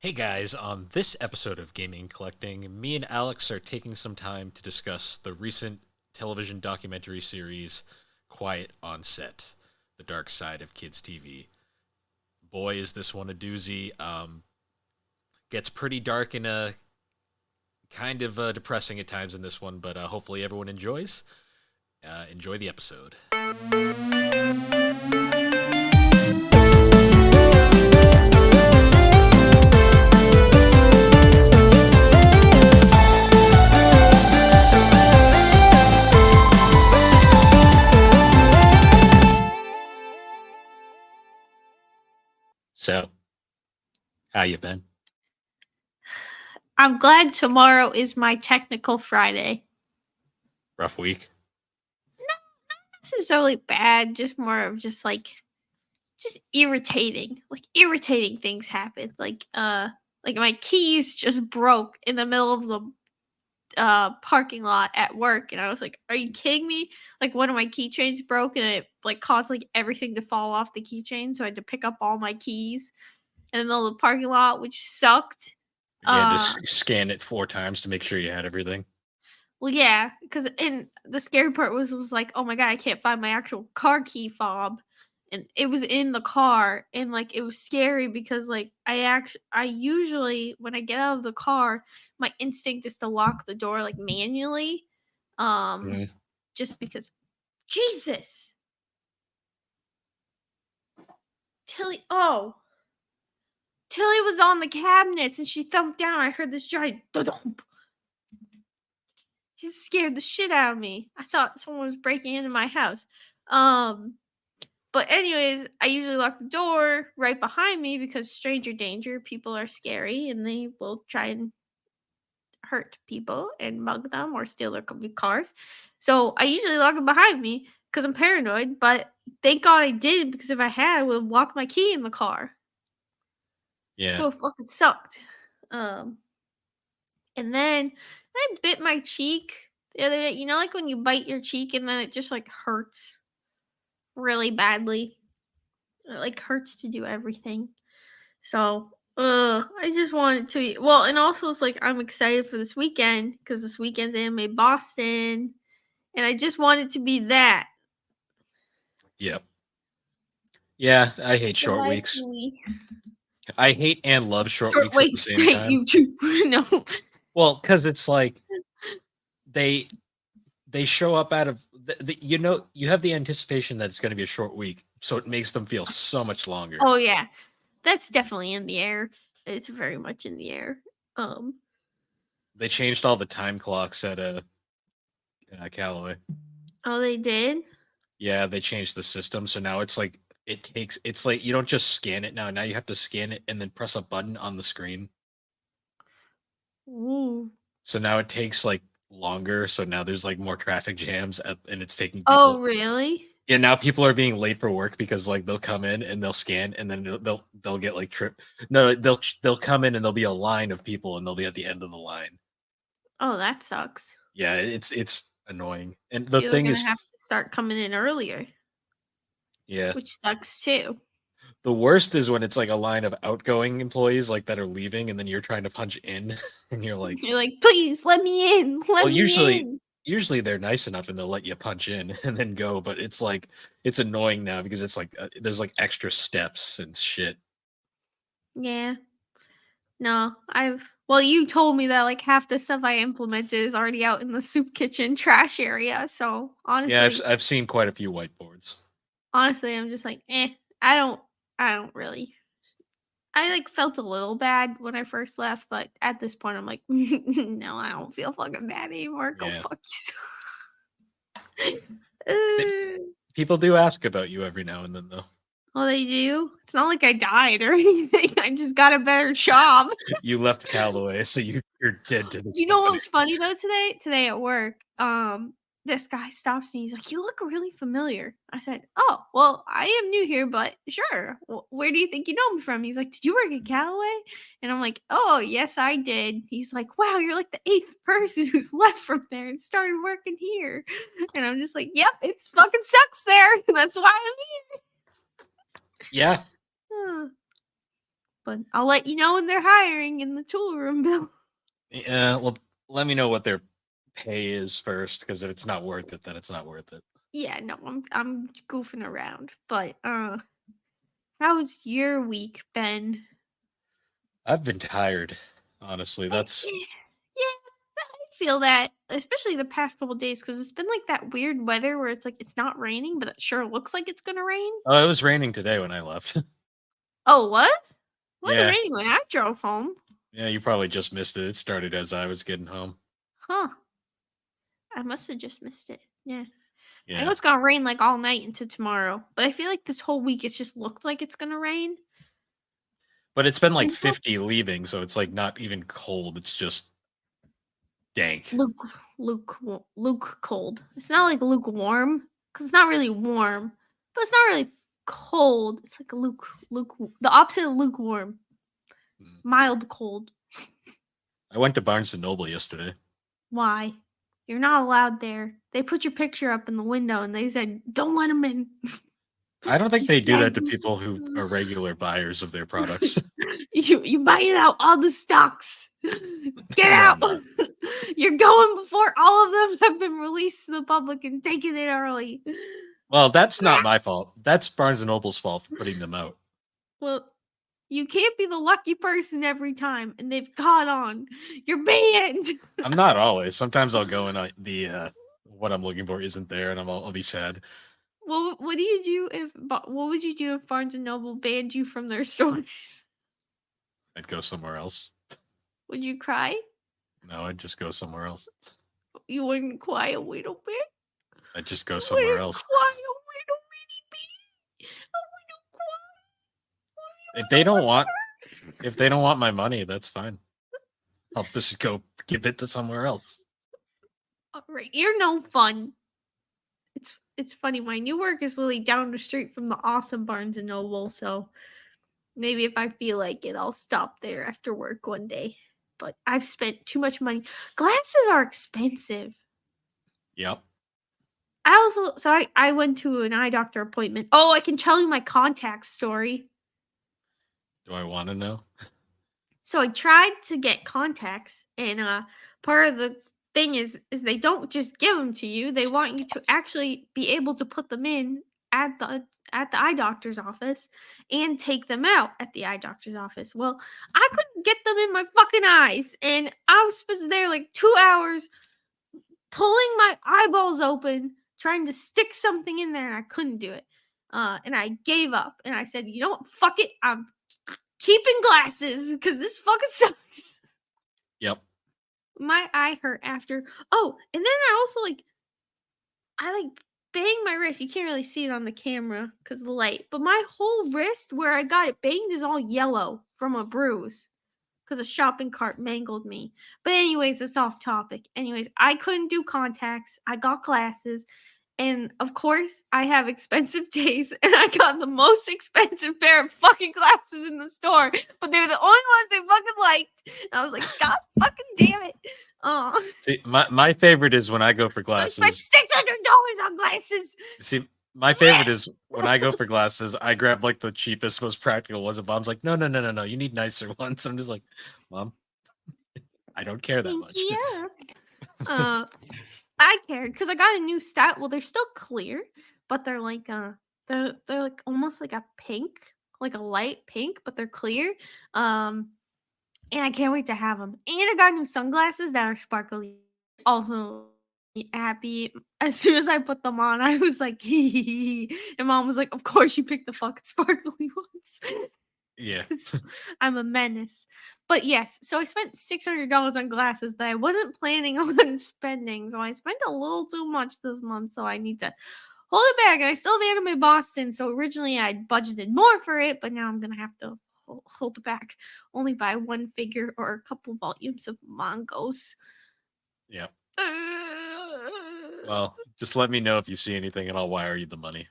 Hey guys, on this episode of Gaming and Collecting, me and Alex are taking some time to discuss the recent television documentary series Quiet on Set, The Dark Side of Kids TV. Boy, is this one a doozy. Gets pretty dark and kind of depressing at times in this one, but hopefully everyone enjoys. Enjoy the episode. So, how you been? I'm glad tomorrow is my technical Friday. Rough week? Not necessarily bad, just more of just irritating. Like irritating things happen. Like my keys just broke in the middle of the parking lot at work, and I was like, are you kidding me? Like one of my keychains broke and it like caused like everything to fall off the keychain, so I had to pick up all my keys in the middle of the parking lot, which sucked. Yeah, just scan it 4 times to make sure you had everything. Well, yeah, because and the scary part was like, oh my god, I can't find my actual car key fob, and it was in the car, and like it was scary because like I usually when I get out of the car, my instinct is to lock the door like manually, um, Mhm. just because. Jesus, Tilly, Tilly was on the cabinets and she thumped down. I heard this giant thump. It scared the shit out of me. I thought someone was breaking into my house. But anyways, I usually lock the door right behind me because stranger danger, people are scary and they will try and hurt people and mug them or steal their cars. So I usually lock it behind me because I'm paranoid, but thank God I did because if I had, I would have locked my key in the car. Yeah. So it fucking sucked. Um, and then I bit my cheek the other day. You know, like when you bite your cheek and then it just like hurts really badly. It like hurts to do everything. So, I just wanted to well, and also it's like I'm excited for this weekend because this weekend's Anime Boston, and I just want it to be that. Yep. Yeah, I hate So short weeks. hopefully, I hate and love short short weeks at the waits same break time. YouTube. No. Well, because it's like they they show up out of you have the anticipation that it's going to be a short week, so it makes them feel so much longer. Oh yeah, that's definitely in the air. It's very much in the air. Um. They changed all the time clocks at Callaway. Oh, they did. Yeah, they changed the system, so now it's like it's like you don't just scan it now. Now you have to scan it and then press a button on the screen. Ooh. So now it takes like longer. So now there's like more traffic jams and it's taking Oh, people. really? Yeah, now people are being late for work because like they'll come in and they'll scan and then they'll get like trip. No, they'll come in and there'll be a line of people and they'll be at the end of the line. Oh, that sucks. Yeah, it's annoying. And the You're thing gonna is, have to start coming in earlier, yeah, which sucks too. the worst is when it's like a line of outgoing employees like that are leaving and then you're trying to punch in and you're like, You're like, please let me in. Let well, me usually in. usually they're nice enough and they'll let you punch in and then go, but it's like it's annoying now because it's like there's like extra steps and shit. Yeah. No, well, you told me that like half the stuff I implemented is already out in the soup kitchen trash area. So Yeah, honestly, I've seen quite a few whiteboards. I'm just like, I don't really. I like felt a little bad when I first left, but at this point, I'm like, no, I don't feel fucking bad anymore. Go Yeah. fuck yourself. They- People do ask about you every now and then though. Oh, they do? It's not like I died or anything. I just got a better job. You left Callaway, so you're dead to this You know what company. was funny though today? Today at work, this guy stops me. He's like, "You look really familiar." I said, "Oh, well, I am new here, but sure. Where do you think you know me from?" He's like, "Did you work at Callaway?" And I'm like, "Oh, yes, I did." He's like, "Wow, you're like the eighth person who's left from there and started working here." And I'm just like, "Yep, it fucking sucks there. That's why I'm Yeah. here." but I'll let you know when they're hiring in the tool room, Bill. Yeah, well, let me know what their pay is first, because if it's not worth it, then it's not worth it. Yeah, no, I'm goofing around. But how's your week been? I've been tired, honestly. I, That's yeah, I feel that, especially the past couple days, because it's been like that weird weather where it's like it's not raining, but it sure looks like it's gonna rain. oh, it was raining today when I left. Oh, what? It wasn't Yeah, raining when I drove home. yeah, you probably just missed it. It started as I was getting home. Huh. I must have just missed it. Yeah. I know Yeah, it's gonna rain like all night into tomorrow, but I feel like this whole week it's just looked like it's gonna rain. but it's been like Until 50 leaving, so it's like not even cold. It's just dank. Luke cold. It's not like lukewarm because it's not really warm, but it's not really cold. It's like a luke the opposite of lukewarm, Mm. mild cold. I went to Barnes and Noble yesterday. Why? You're not allowed there. They put your picture up in the window and they said, "Don't let him in." I don't think He they do said, that to people who are regular buyers of their products. you buying out all the stocks. Get No, I'm out. not. You're going before all of them have been released to the public and taken it early. Well, that's not my fault. That's Barnes and Noble's fault for putting them out. Well, you can't be the lucky person every time, and they've caught on. You're banned. I'm not always. Sometimes I'll go and the what I'm looking for isn't there, and I'll be sad. Well, what do you do if? What would you do if Barnes and Noble banned you from their stores? I'd go somewhere else. Would you cry? No, I'd just go somewhere else. You wouldn't cry a little bit. I'd just go You somewhere wouldn't else. cry a little bitty bit. I wouldn't cry. If they don't want, if they don't want my money, that's fine. I'll just go give it to somewhere else. All right, you're no fun. It's funny. My new work is literally down the street from the awesome Barnes and Noble, so maybe if I feel like it, I'll stop there after work one day. But I've spent too much money. Glasses are expensive. Yep. I went to an eye doctor appointment. Oh, I can tell you my contacts story. Do I want to know? So I tried to get contacts, and part of the thing is they don't just give them to you. They want you to actually be able to put them in at the eye doctor's office and take them out at the eye doctor's office. Well, I couldn't get them in my fucking eyes, and I was supposed to there like 2 hours pulling my eyeballs open, trying to stick something in there, and I couldn't do it. And I gave up, and I said, "You know what? Fuck it. I'm keeping glasses because this fucking sucks." Yep. My eye hurt after. Oh, and then I banged my wrist. You can't really see it on the camera because of the light, but my whole wrist where I got it banged is all yellow from a bruise because a shopping cart mangled me. But anyways, it's off topic. Anyways, I couldn't do contacts. I got glasses. And of course, I have expensive taste, and I got the most expensive pair of fucking glasses in the store, but they're the only ones they fucking liked. And I was like, God fucking damn it. Oh, See, my favorite is when I go for so I spent glasses. $600 on glasses. See, my favorite is when I go for glasses, I grab like the cheapest, most practical ones, and Mom's like, "No, no, no, no, no, you need nicer ones." I'm just like, Mom, I don't care that much. Yeah. I cared because I got a new stat. Well, they're still clear, but they're like they're like almost like a pink, like a light pink, but they're clear. And I can't wait to have them. And I got new sunglasses that are sparkly. Also happy. As soon as I put them on, I was like, and Mom was like, "Of course you picked the fucking sparkly ones." Yeah. I'm a menace. But yes, so I spent $600 on glasses that I wasn't planning on spending. So I spent a little too much this month. So I need to hold it back. And I still have Anime Boston. So originally I budgeted more for it, but now I'm going to have to hold it back. Only buy one figure or a couple volumes of Mongos. Yeah. Well, just let me know if you see anything, and I'll wire you the money.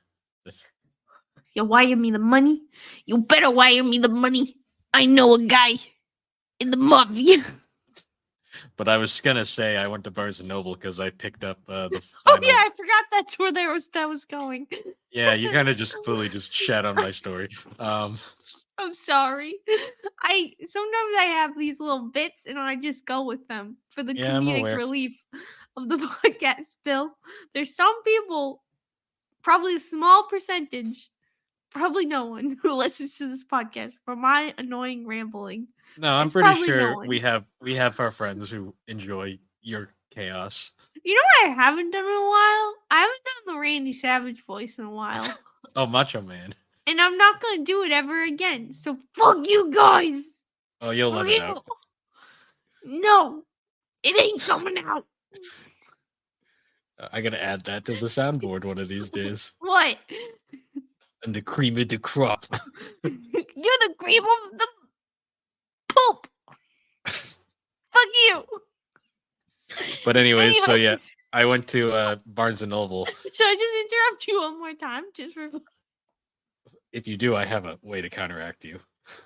You wire me the money? You better wire me the money. I know a guy in the mafia. But I was gonna say I went to Barnes and Noble because I picked up the. Oh Final... yeah, I forgot that's where that was going. Yeah, you kind of just fully just shat on my story. I'm sorry. I sometimes I have these little bits and I just go with them for the Yeah, I'm comedic aware. relief of the podcast, Bill. There's some people, probably a small percentage, probably no one who listens to this podcast for my annoying rambling. No, I'm It's pretty probably no sure one. we have our friends who enjoy your chaos. You know what I haven't done in a while? I haven't done the Randy Savage voice in a while. Oh, Macho Man. And I'm not gonna do it ever again. So fuck you guys. Oh, you'll let it out. No, it ain't coming out. I gotta add that to the soundboard one of these days. What? And the cream of the crop. You're the cream of the poop. Fuck you. But anyways, so yeah, I went to Barnes and Noble. Should I just interrupt you one more time? Just for. If you do, I have a way to counteract you.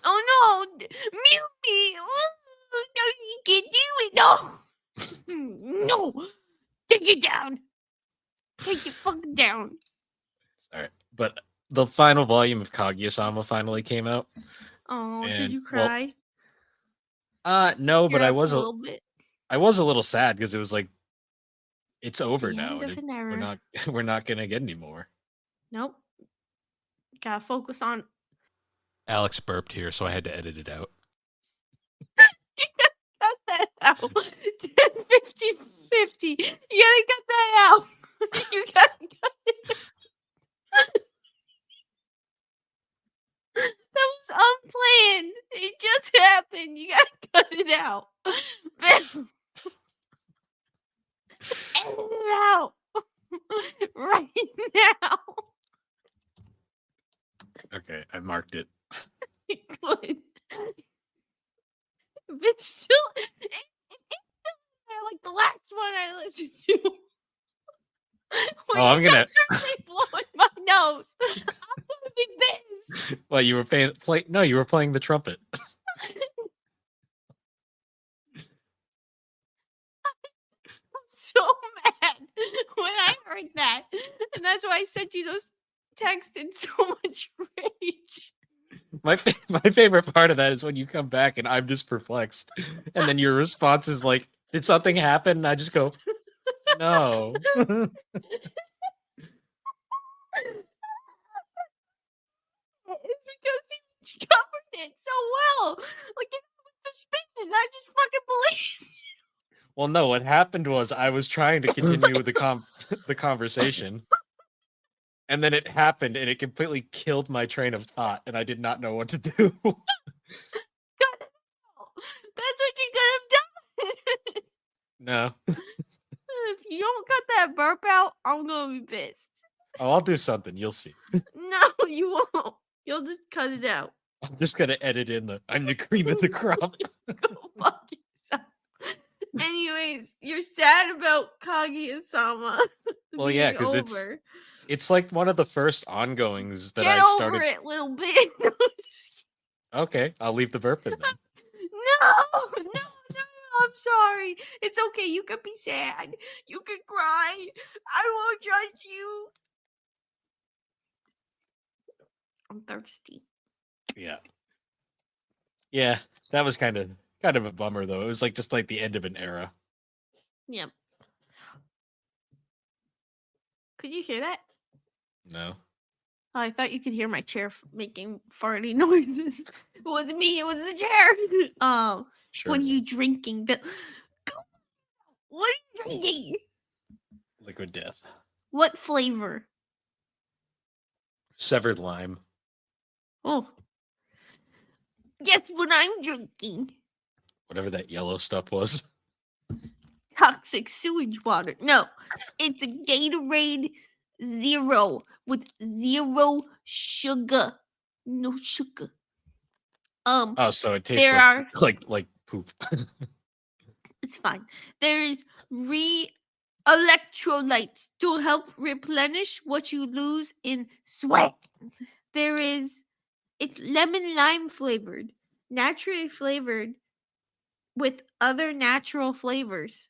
Oh no! Mute me! Oh, no, you can't do it! No! No! Take it down! Take it fucking down! Alright. But the final volume of Kaguya-sama finally came out. Oh, did And, you well, cry? No, but Tear I up was a little bit. I was a little sad because it was like it's over The now. end of an era. We're not gonna get any more. Nope. Gotta focus on. Alex burped here, so I had to edit it out. Cut that out. 10, 50, 50. You gotta cut that out. You gotta cut it. That was unplanned. It just happened. You gotta cut it out. Bill. Edit it out. Right now. Okay, I marked it. Good. It's still like the last one I listened to. When I'm you gonna- guys are really blowing my nose. I'm gonna be pissed. Well, you were you were playing the trumpet. I'm so mad when I heard that. And that's why I sent you those texts in so much rage. My favorite part of that is when you come back and I'm just perplexed, and then your response is like, "Did something happen?" And I just go, "No." It's because you covered it so well. Like, it was suspicious. I just fucking believe. Well, no. What happened was I was trying to continue the conversation, and then it happened, and it completely killed my train of thought, and I did not know what to do. Cut it out. That's what you could have done. No. If you don't cut that burp out, I'm gonna be pissed. Oh, I'll do something. You'll see. No, you won't. You'll just cut it out. I'm just gonna edit in I'm the cream of the crop. Go fuck yourself. Anyways, you're sad about Kaguya-sama. Well, yeah, being because over. it's like one of the first ongoings that Get I over started. it, little bit. Okay, I'll leave the burp in then. No, I'm sorry. It's okay. You can be sad. You can cry. I won't judge you. I'm thirsty. Yeah. Yeah, that was kind of a bummer though. It was like just like the end of an era. Yep. Could you hear that? No. Oh, I thought you could hear my chair making farty noises. It wasn't me. It was the chair. Sure. What are you drinking, Bill? What are you drinking? Liquid Death. What flavor? Severed lime. Oh. Guess what I'm drinking? Whatever that yellow stuff was. Toxic sewage water. No, it's a Gatorade Zero with 0 sugar. No sugar. Oh, so it tastes there like poop. It's fine. There's electrolytes to help replenish what you lose in sweat. It's lemon lime flavored, naturally flavored with other natural flavors.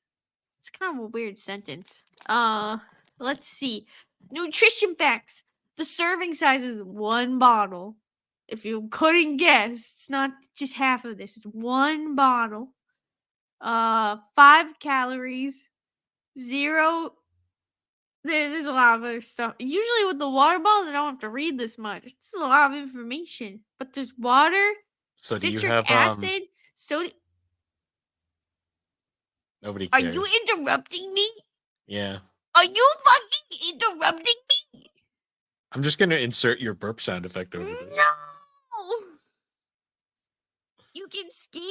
It's kind of a weird sentence. Let's see. Nutrition facts. The serving size is 1 bottle. If you couldn't guess, it's not just half of this. It's one bottle. 5 calories. 0. There's a lot of other stuff. Usually with the water bottles, I don't have to read this much. It's a lot of information. But there's water, So do you citric have acid, sodium. nobody Are cares. you interrupting me? Yeah. Are you fucking interrupting me? I'm just gonna insert your burp sound effect over this. No. You can scan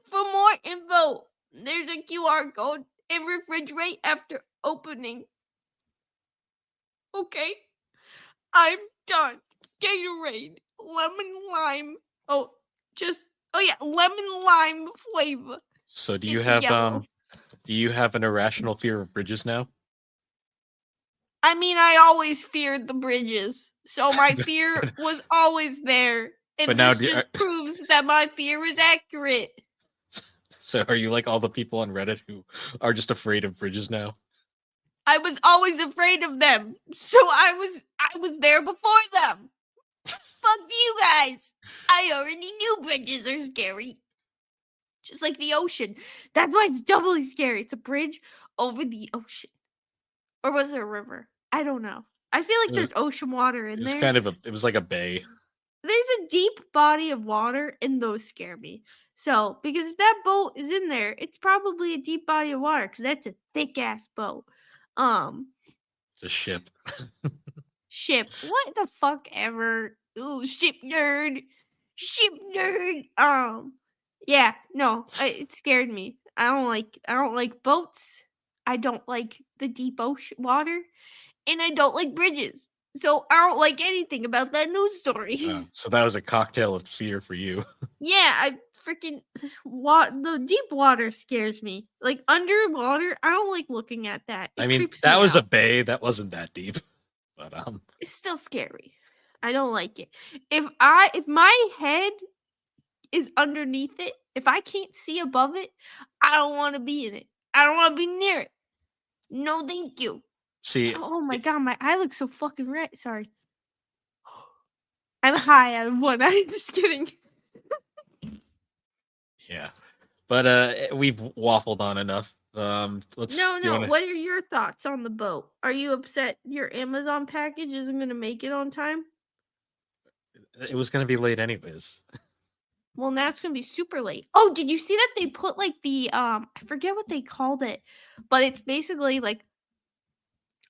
for more info. There's a QR code and refrigerate after opening. Okay. I'm done. Gatorade, lemon lime. Oh yeah, lemon lime flavor. So do you It's have yellow. do you have an irrational fear of bridges now? I mean, I always feared the bridges, so my fear was always there, But and now this just proves that my fear is accurate. So are you like all the people on Reddit who are just afraid of bridges now? I was always afraid of them, so I was there before them. Fuck you guys! I already knew bridges are scary. Just like the ocean. That's why it's doubly scary. It's a bridge over the ocean. Or was it a river? I don't know. I feel like there's ocean water in It was there. kind of it was like a bay. There's a deep body of water, and those scare me. So, because if that boat is in there, it's probably a deep body of water, because that's a thick ass boat. It's a ship. Ship. What the fuck ever? Ooh, ship nerd. Ship nerd. Yeah, no, it scared me. I don't like boats. I don't like the deep ocean water, and I don't like bridges. So I don't like anything about that news story. So that was a cocktail of fear for you. Yeah, I freaking the deep water scares me. Like underwater, I don't like looking at that. It I mean, creeps that me was a out. bay. That wasn't that deep. But It's still scary. I don't like it. If my head is underneath it, if I can't see above it, I don't want to be in it. I don't want to be near it. No, thank you. see, Oh my god, my eye looks so fucking red. Sorry. I'm high out of one eye. Just kidding. yeah. But we've waffled on enough. Let's No. What are your thoughts on the boat? Are you upset your Amazon package isn't gonna make it on time? It was gonna be late anyways. Well, now it's gonna be super late. Oh, did you see that they put like the I forget what they called it, but it's basically like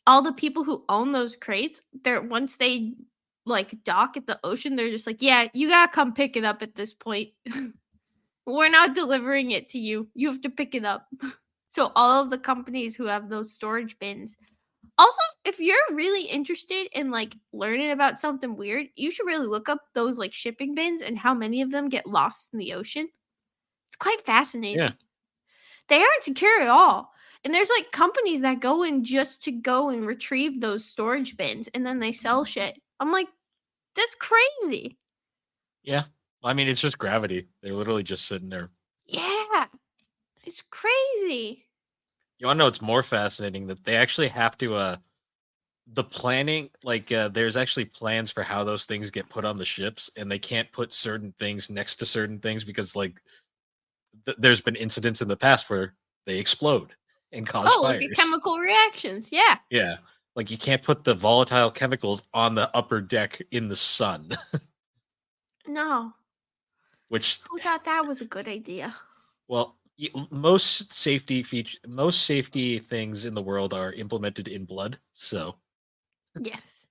all the people who own those crates, they're once they like dock at the ocean, they're just like, yeah, you gotta come pick it up at this point. We're not delivering it to you. You have to pick it up. So all of the companies who have those storage bins. Also, if you're really interested in like learning about something weird, you should really look up those like shipping bins and how many of them get lost in the ocean. It's quite fascinating. Yeah. They aren't secure at all. And there's like companies that go in just to go and retrieve those storage bins and then they sell shit. I'm like, that's crazy. Yeah. I mean, it's just gravity. They're literally just sitting there. Yeah. It's crazy. You want to know what's more fascinating? That they actually have to the planning, like there's actually plans for how those things get put on the ships, and they can't put certain things next to certain things because like there's been incidents in the past where they explode and cause fires. Like chemical reactions. Yeah. Yeah. Like you can't put the volatile chemicals on the upper deck in the sun. No. Which Who thought that was a good idea? Well, most safety things in the world are implemented in blood. So Yes.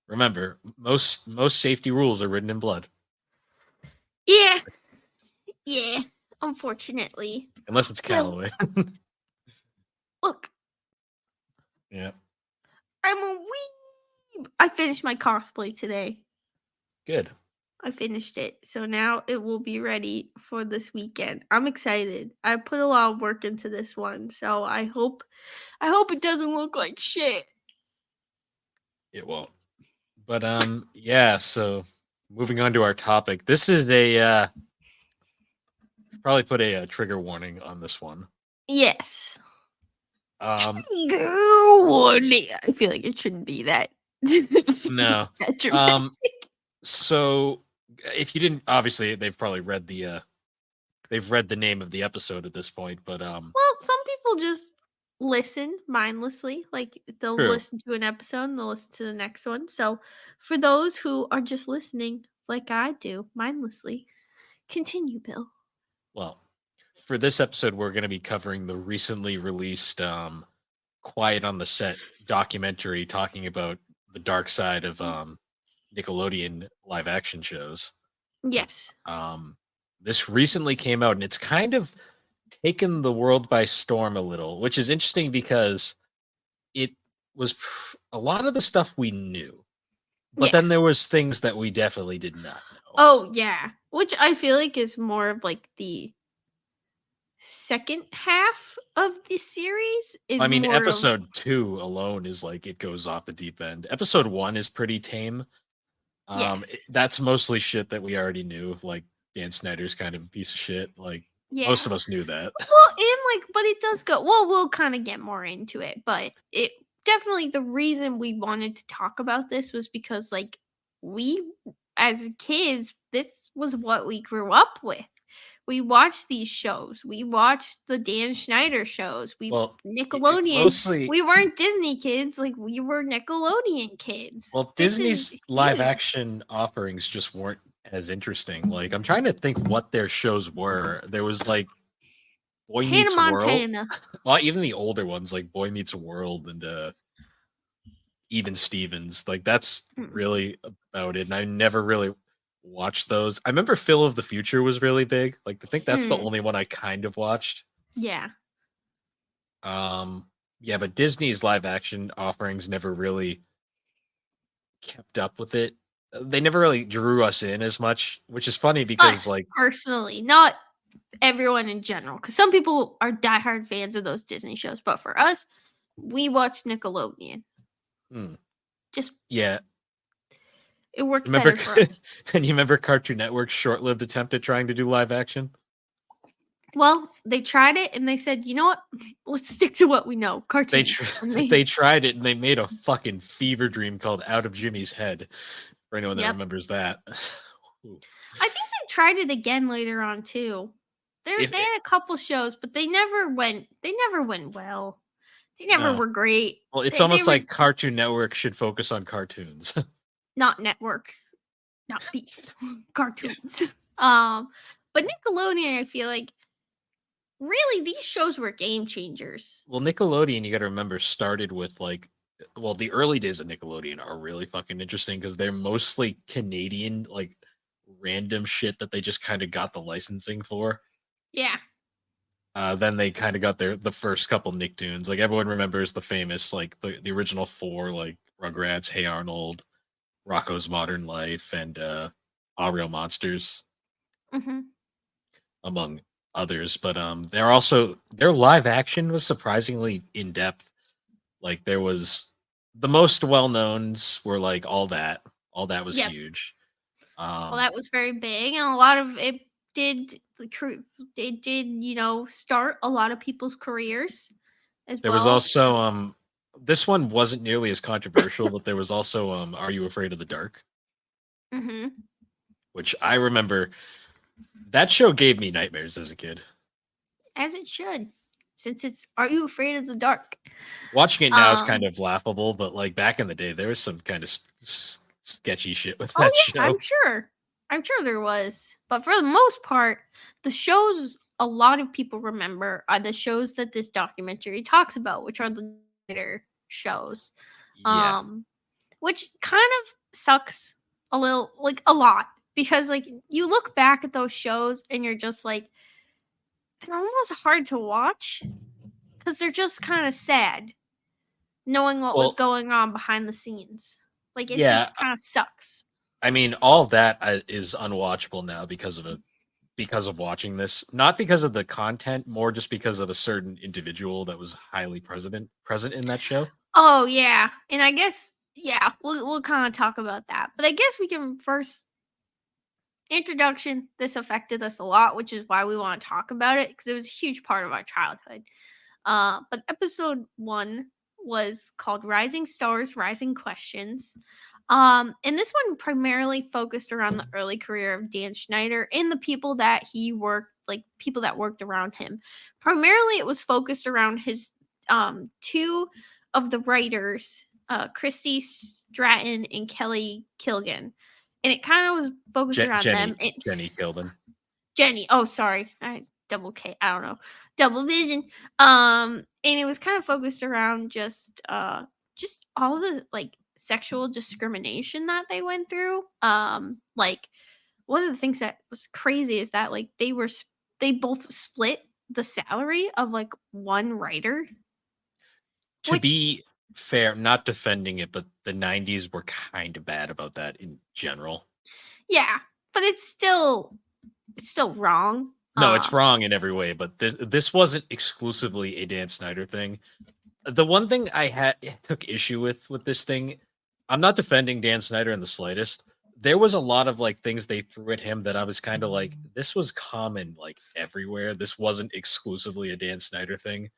remember, most safety rules are written in blood. Yeah. Yeah. Unfortunately. Unless it's Callaway. Look. Yeah. I'm a weeb. I finished my cosplay today. Good. I finished it. So now it will be ready for this weekend. I'm excited. I put a lot of work into this one. So I hope it doesn't look like shit. It won't. But yeah, so moving on to our topic. This is a probably put a trigger warning on this one. Yes. Trigger warning. I feel like it shouldn't be that No. That dramatic. Um, so if you didn't, obviously they've probably read they've read the name of the episode at this point, but Well, some people just listen mindlessly. Like they'll true. listen to an episode and they'll listen to the next one. So for those who are just listening, like I do, mindlessly, continue, Bill. Well, for this episode, we're going to be covering the recently released Quiet on the Set documentary talking about the dark side of Nickelodeon live action shows. Yes. Um, this recently came out and it's kind of taken the world by storm a little, which is interesting because it was a lot of the stuff we knew, but Yeah. then there was things that we definitely did not know. Oh, yeah. Which I feel like is more of like the second half of the series is I mean, more of episode 2 alone is like it goes off the deep end. Episode 1 is pretty tame. yes. That's mostly shit that we already knew. Like Dan Snyder's kind of a piece of shit. Like most Yeah. of us knew that. Well, and like, but it does go. Well, we'll kind of get more into it, but it definitely the reason we wanted to talk about this was because, like, we as kids, this was what we grew up with. We watched these shows. We watched the Dan Schneider shows. We Well, Nickelodeon. mostly, We weren't Disney kids. Like we were Nickelodeon kids. well, This is Disney's live huge. action offerings just weren't as interesting. Like I'm trying to think what their shows were. There was like Boy Hannah Meets World. Montana. Well, even the older ones like Boy Meets World and Even Stevens. Like that's Mm, really about it. And I never really watched those. I remember Phil of the Future was really big. Like I think that's the mm, only one I kind of watched. yeah. Um yeah, but Disney's live action offerings never really kept up with it. They never really drew us in as much, which is funny because Us like personally, not everyone in general, because some people are diehard fans of those Disney shows, but for us, we watch Nickelodeon. hmm, Just yeah, it worked remember better for us. and you remember Cartoon Network's short-lived attempt at trying to do live action? Well, they tried it and they said, you know what? Let's stick to what we know, They cartoons. And they tried it and they made a fucking fever dream called Out of Jimmy's Head. For anyone that yep. remembers that. I think they tried it again later on too. If They had a couple shows, but they never went. They never went well. They never no, were great. well, it's They almost were like Cartoon Network should focus on cartoons. not network, not beef Yeah. cartoons. But Nickelodeon, I feel like really these shows were game changers. Well, Nickelodeon, you got to remember, started with like, well, the early days of Nickelodeon are really fucking interesting because they're mostly Canadian, like random shit that they just kind of got the licensing for. Yeah. Then they kind of got the first couple Nicktoons. Like everyone remembers the famous, like the original four, like Rugrats, Hey Arnold, Rocco's Modern Life, and All Real Monsters, Hmm. among others. But they're also their live action was surprisingly in depth. Like there was the most well knowns were like all that. All that was Yep. huge. Well, that was very big, and a lot of it did it did start a lot of people's careers as There was well. also this one wasn't nearly as controversial, but there was also Are You Afraid of the Dark? Hmm. Which I remember that show gave me nightmares as a kid. As it should, since it's Are You Afraid of the Dark? Watching it now is kind Um, of laughable, but like back in the day, there was some kind of sketchy shit with oh that yeah, show. I'm sure there was, but for the most part, the shows a lot of people remember are the shows that this documentary talks about, which are the later shows. Yeah. Um, which kind of sucks a little, like a lot, because like you look back at those shows and you're just like, they're almost hard to watch because they're just kind of sad knowing what was Well, going on behind the scenes. Like it yeah. just kind of sucks. I mean, all that is unwatchable now because of watching this. Not because of the content, more just because of a certain individual that was highly present in that show. Oh yeah, and I guess yeah, we'll kind of talk about that, but I guess we can first introduction. This affected us a lot, which is why we want to talk about it because it was a huge part of our childhood. But episode 1 was called Rising Stars, Rising Questions. And this one primarily focused around the early career of Dan Schneider and the people that he worked, like people that worked around him. Primarily, it was focused around his two of the writers, Christy Stratton and Kelly Kilgan, and it kind of was focused around them. Jenny Kilden. Jenny. Oh, sorry. I double K. I don't know. Double vision. And it was kind of focused around just all the like sexual discrimination that they went through. Like one of the things that was crazy is that like they both split the salary of like one writer. To be fair, not defending it, but the 90s were kind of bad about that in general. Yeah, but it's still wrong. No, it's wrong in every way, but this wasn't exclusively a Dan Snyder thing. The one thing I took issue with this thing, I'm not defending Dan Snyder in the slightest. There was a lot of like things they threw at him that I was kind of like, this was common like everywhere. This wasn't exclusively a Dan Snyder thing.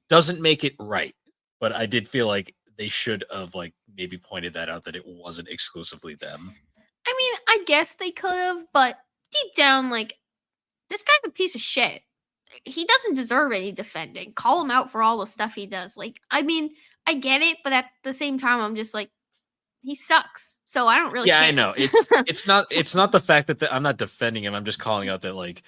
Doesn't make it right, but I did feel like they should have like maybe pointed that out, that it wasn't exclusively them. I mean, I guess they could have, but deep down, like, this guy's a piece of shit. He doesn't deserve any defending. Call him out for all the stuff he does. Like, I mean, I get it, but at the same time, I'm just like, he sucks. So I don't really care. I know. It's not the fact that I'm not defending him. I'm just calling out that like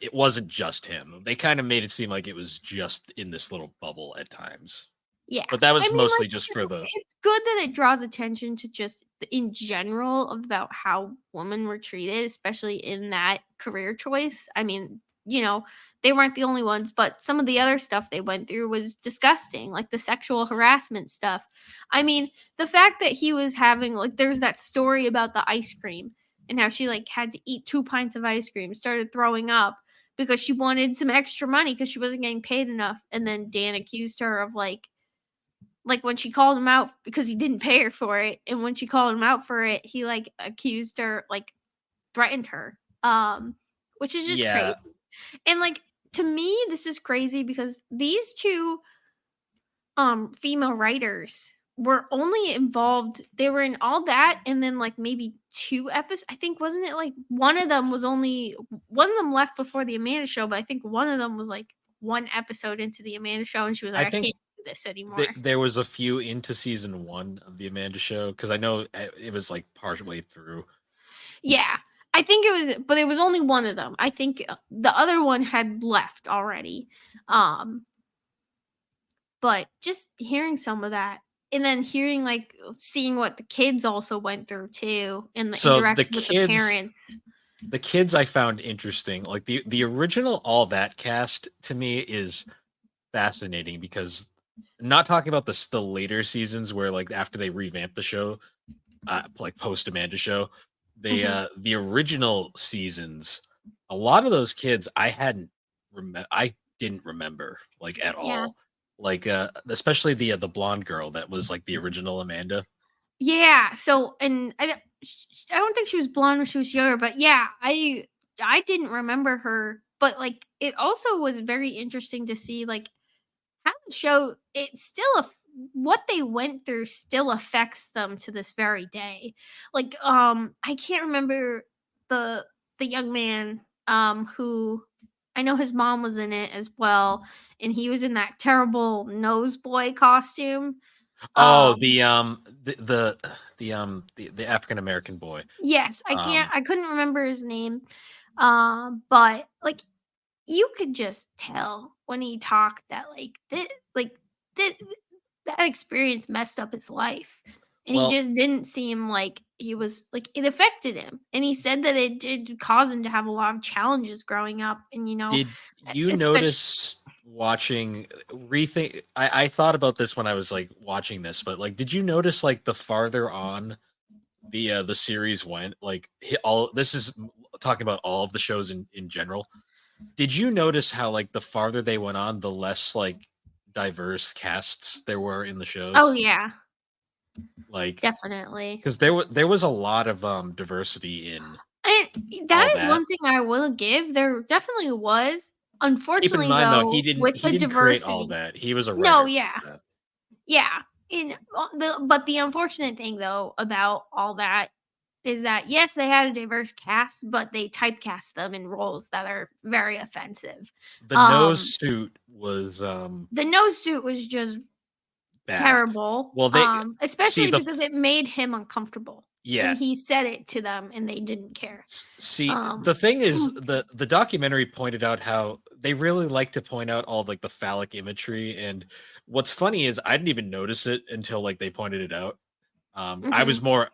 it wasn't just him. They kind of made it seem like it was just in this little bubble at times. Yeah. But that was mostly like, just for the... It's good that it draws attention to just in general about how women were treated, especially in that career choice. I mean, you know, they weren't the only ones, but some of the other stuff they went through was disgusting, like the sexual harassment stuff. I mean, the fact that he was having, like, there's that story about the ice cream and how she, like, had to eat 2 pints of ice cream, started throwing up because she wanted some extra money because she wasn't getting paid enough. And then Dan accused her of, like when she called him out because he didn't pay her for it, and when she called him out for it, he like accused her, like threatened her, which is just crazy. And like, to me, this is crazy because these two female writers were only involved, they were in all that and then like maybe 2 episodes. I think, wasn't it like one of them left before the Amanda Show, but I think one of them was like 1 episode into the Amanda Show and she was like, I can't this anymore. There was a few into season 1 of the Amanda Show because I know it was like partially through. Yeah, I think it was, but it was only one of them. I think the other one had left already. But just hearing some of that, and then hearing like seeing what the kids also went through too, and the interaction with the parents. The kids I found interesting. Like the original All That cast to me is fascinating because, not talking about the later seasons where like after they revamped the show, like post Amanda Show, they the original seasons, a lot of those kids I didn't remember like at all. Like especially the blonde girl that was like the original Amanda. Yeah. So, and I don't think she was blonde when she was younger, but yeah, I didn't remember her. But like, it also was very interesting to see like how the show, it still what they went through still affects them to this very day. Like, I can't remember the young man who, I know his mom was in it as well, and he was in that terrible nose boy costume. Oh, the African American boy. Yes, I couldn't remember his name. But like, you could just tell when he talked that that experience messed up his life. And he just didn't seem like he was, like, it affected him. And he said that it did cause him to have a lot of challenges growing up. And, you know, did you notice watching I thought about this when I was like watching this, but like, did you notice like the farther on the series went, like this is talking about all of the shows in general. Did you notice how like the farther they went on, the less like diverse casts there were in the shows? Oh yeah. Like definitely, because there was a lot of diversity in. And that is one thing I will give. There definitely was. Unfortunately, keep in mind, though, he didn't diversity, create all that. He was a writer. No, yeah. Yeah. But the unfortunate thing though about all that is that yes, they had a diverse cast, but they typecast them in roles that are very offensive. The Um, nose suit was the nose suit was just bad. terrible, Well, they see especially because it made him uncomfortable, and yeah. he said it to them, and they didn't care. See, Um, the thing is, the documentary pointed out how they really like to point out all like the phallic imagery, and what's funny is I didn't even notice it until like they pointed it out. mhm,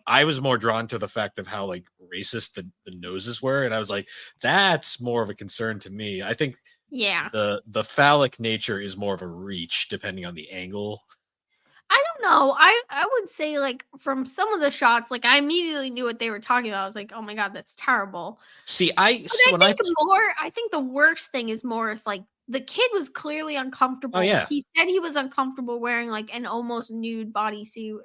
I was more drawn to the fact of how like racist the noses were, and I was like, that's more of a concern to me. I think yeah. the phallic nature is more of a reach depending on the angle. I don't know. I would say like from some of the shots, like I immediately knew what they were talking about. I was like, oh my god, that's terrible. See, But when I I think the worst thing is more if like the kid was clearly oh uncomfortable. yeah, He said he was uncomfortable wearing like an almost nude bodysuit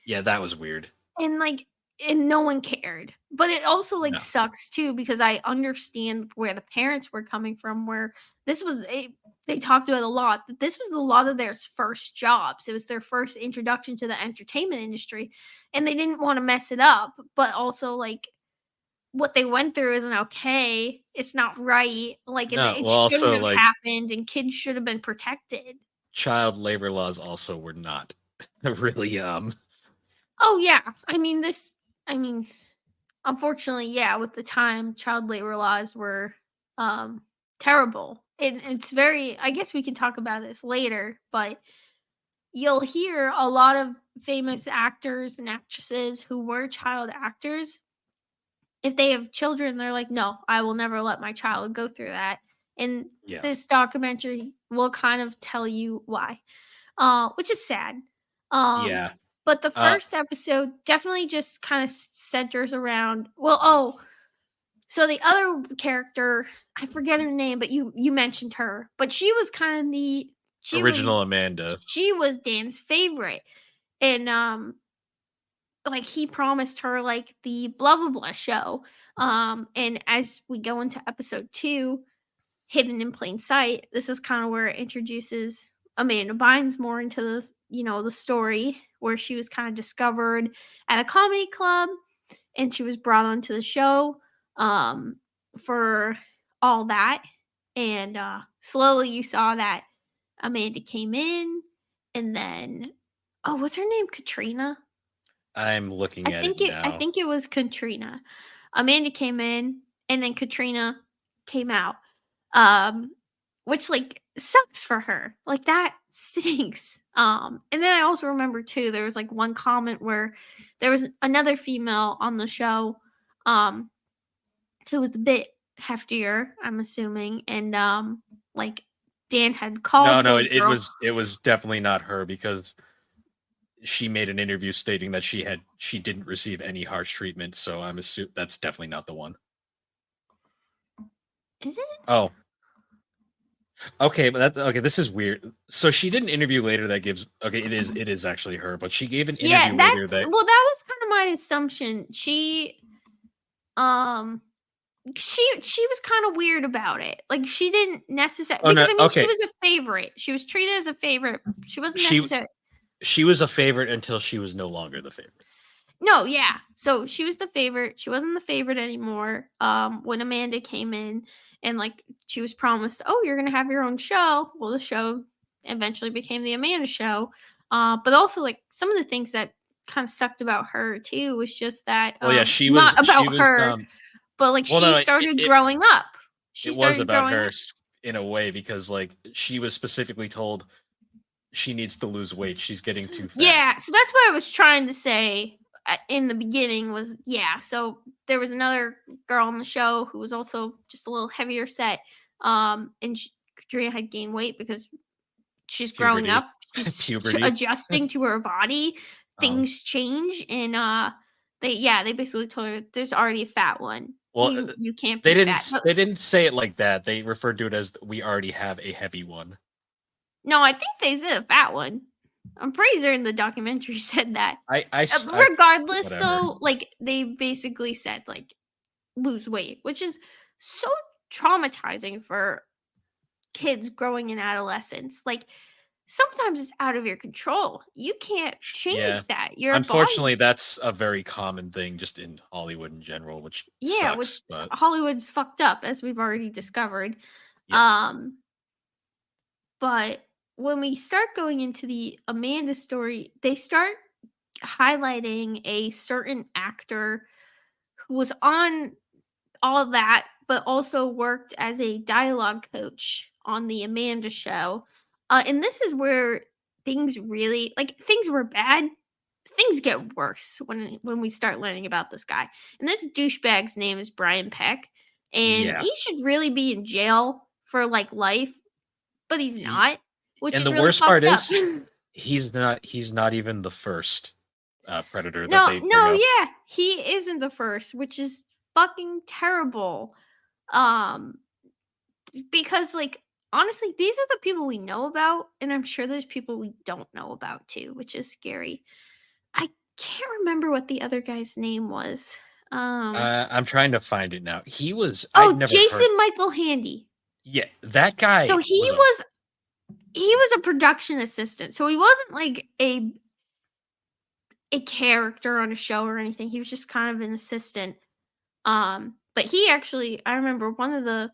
yeah, that was weird. and like and no one cared. But it also like No, sucks too because I understand where the parents were coming from where this was a they talked about a lot that this was a lot of their first jobs. It was their first introduction to the entertainment industry and they didn't want to mess it up, but also like what they went through isn't okay. It's not right. Like no. it Well, shouldn't also have like happened and kids should have been protected. child labor laws also were not really Oh yeah. I mean unfortunately, yeah, with the time child labor laws were terrible. And it's very I guess we can talk about this later, but you'll hear a lot of famous actors and actresses who were child actors. If they have children, they're like, "No, I will never let my child go through that." And yeah. this documentary will kind of tell you why, which is sad. Um, Yeah. but the Uh first episode definitely just kind of centers around. Well, oh, so the other character, I forget her name, but you mentioned her, but she was kind of the she was original Amanda. she was Dan's favorite, and like he promised her like the blah blah blah show. And as we go into episode 2, hidden in plain sight, this is kind of where it introduces Amanda Bynes more into this, the story where she was kind of discovered at a comedy club and she was brought onto the show for all that. And slowly you saw that Amanda came in and then oh, what's her name? Katrina? I'm looking at it I now. think it was Katrina. Amanda came in and then Katrina came out. Um, which like sucks for her. Like that stinks. And then I also remember too, there was like one comment where there was another female on the show, um, who was a bit heftier, I'm assuming, and like Dan had No, called no, the girl. it was definitely not her because she made an interview stating that she didn't receive any harsh treatment, so I'm assuming that's definitely not the one. Is it? Oh, okay, but that okay, this is weird. So she did an interview later that gives okay, it is actually her, but she gave an Yeah, interview later that's that well, that was kind of my assumption. Um she was kind of weird about it. Like she didn't necessarily oh because no, I mean she okay, was a favorite. She was treated as a favorite. She wasn't she necessarily she was a favorite until she was no longer the favorite. no, yeah. So she was the favorite. She wasn't the favorite anymore. When Amanda came in and like she was promised, "Oh, you're going to have your own show." Well, the show eventually became the Amanda show. But also like some of the things that kind of sucked about her too was just that Well, yeah, not she about was her, but like well she no, started growing up. She it was started about growing her up. in a way because like she was specifically told she needs to lose weight. She's getting too fat. Yeah, so that's what I was trying to say in the beginning was yeah. So there was another girl on the show who was also just a little heavier set, and Katrina had gained weight because she's growing Puberty. up, she's Puberty. adjusting to her body. Um, Things change, and they basically told her there's already a fat one. well, You can't be fat. But, they didn't say it like that. They referred to it as we already have a heavy one. no, I think they said a fat one. I'm pretty certain the documentary said that. I Regardless, whatever. though, like they basically said, like lose weight, which is so traumatizing for kids growing in adolescence. Like sometimes it's out of your control. You can't Yeah. change that. Your Unfortunately, body, that's a very common thing just in Hollywood in general, which yeah, which sucks, but Hollywood's fucked up, as we've already discovered. yeah. Um, but when we start going into the Amanda story, they start highlighting a certain actor who was on all that, but also worked as a dialogue coach on the Amanda show. And this is where things really, like, things were bad. Things get worse when we start learning about this guy. And this douchebag's name is Brian Peck, and Yeah. he should really be in jail for like life, but he's He not, which and is the really worst part fucked up. is he's not even the first, Predator that No, they bring no, up. yeah, he isn't the first, which is fucking terrible. Um, because, like, honestly, these are the people we know about, and I'm sure there's people we don't know about too, which is scary. I can't remember what the other guy's name was. Um, I'm trying to find it now. I'd oh, never Jason heard. Michael Handy. Yeah, that So guy was a he was a production assistant. So he wasn't like a character on a show or anything. He was just kind of an assistant. But he actually, I remember one of the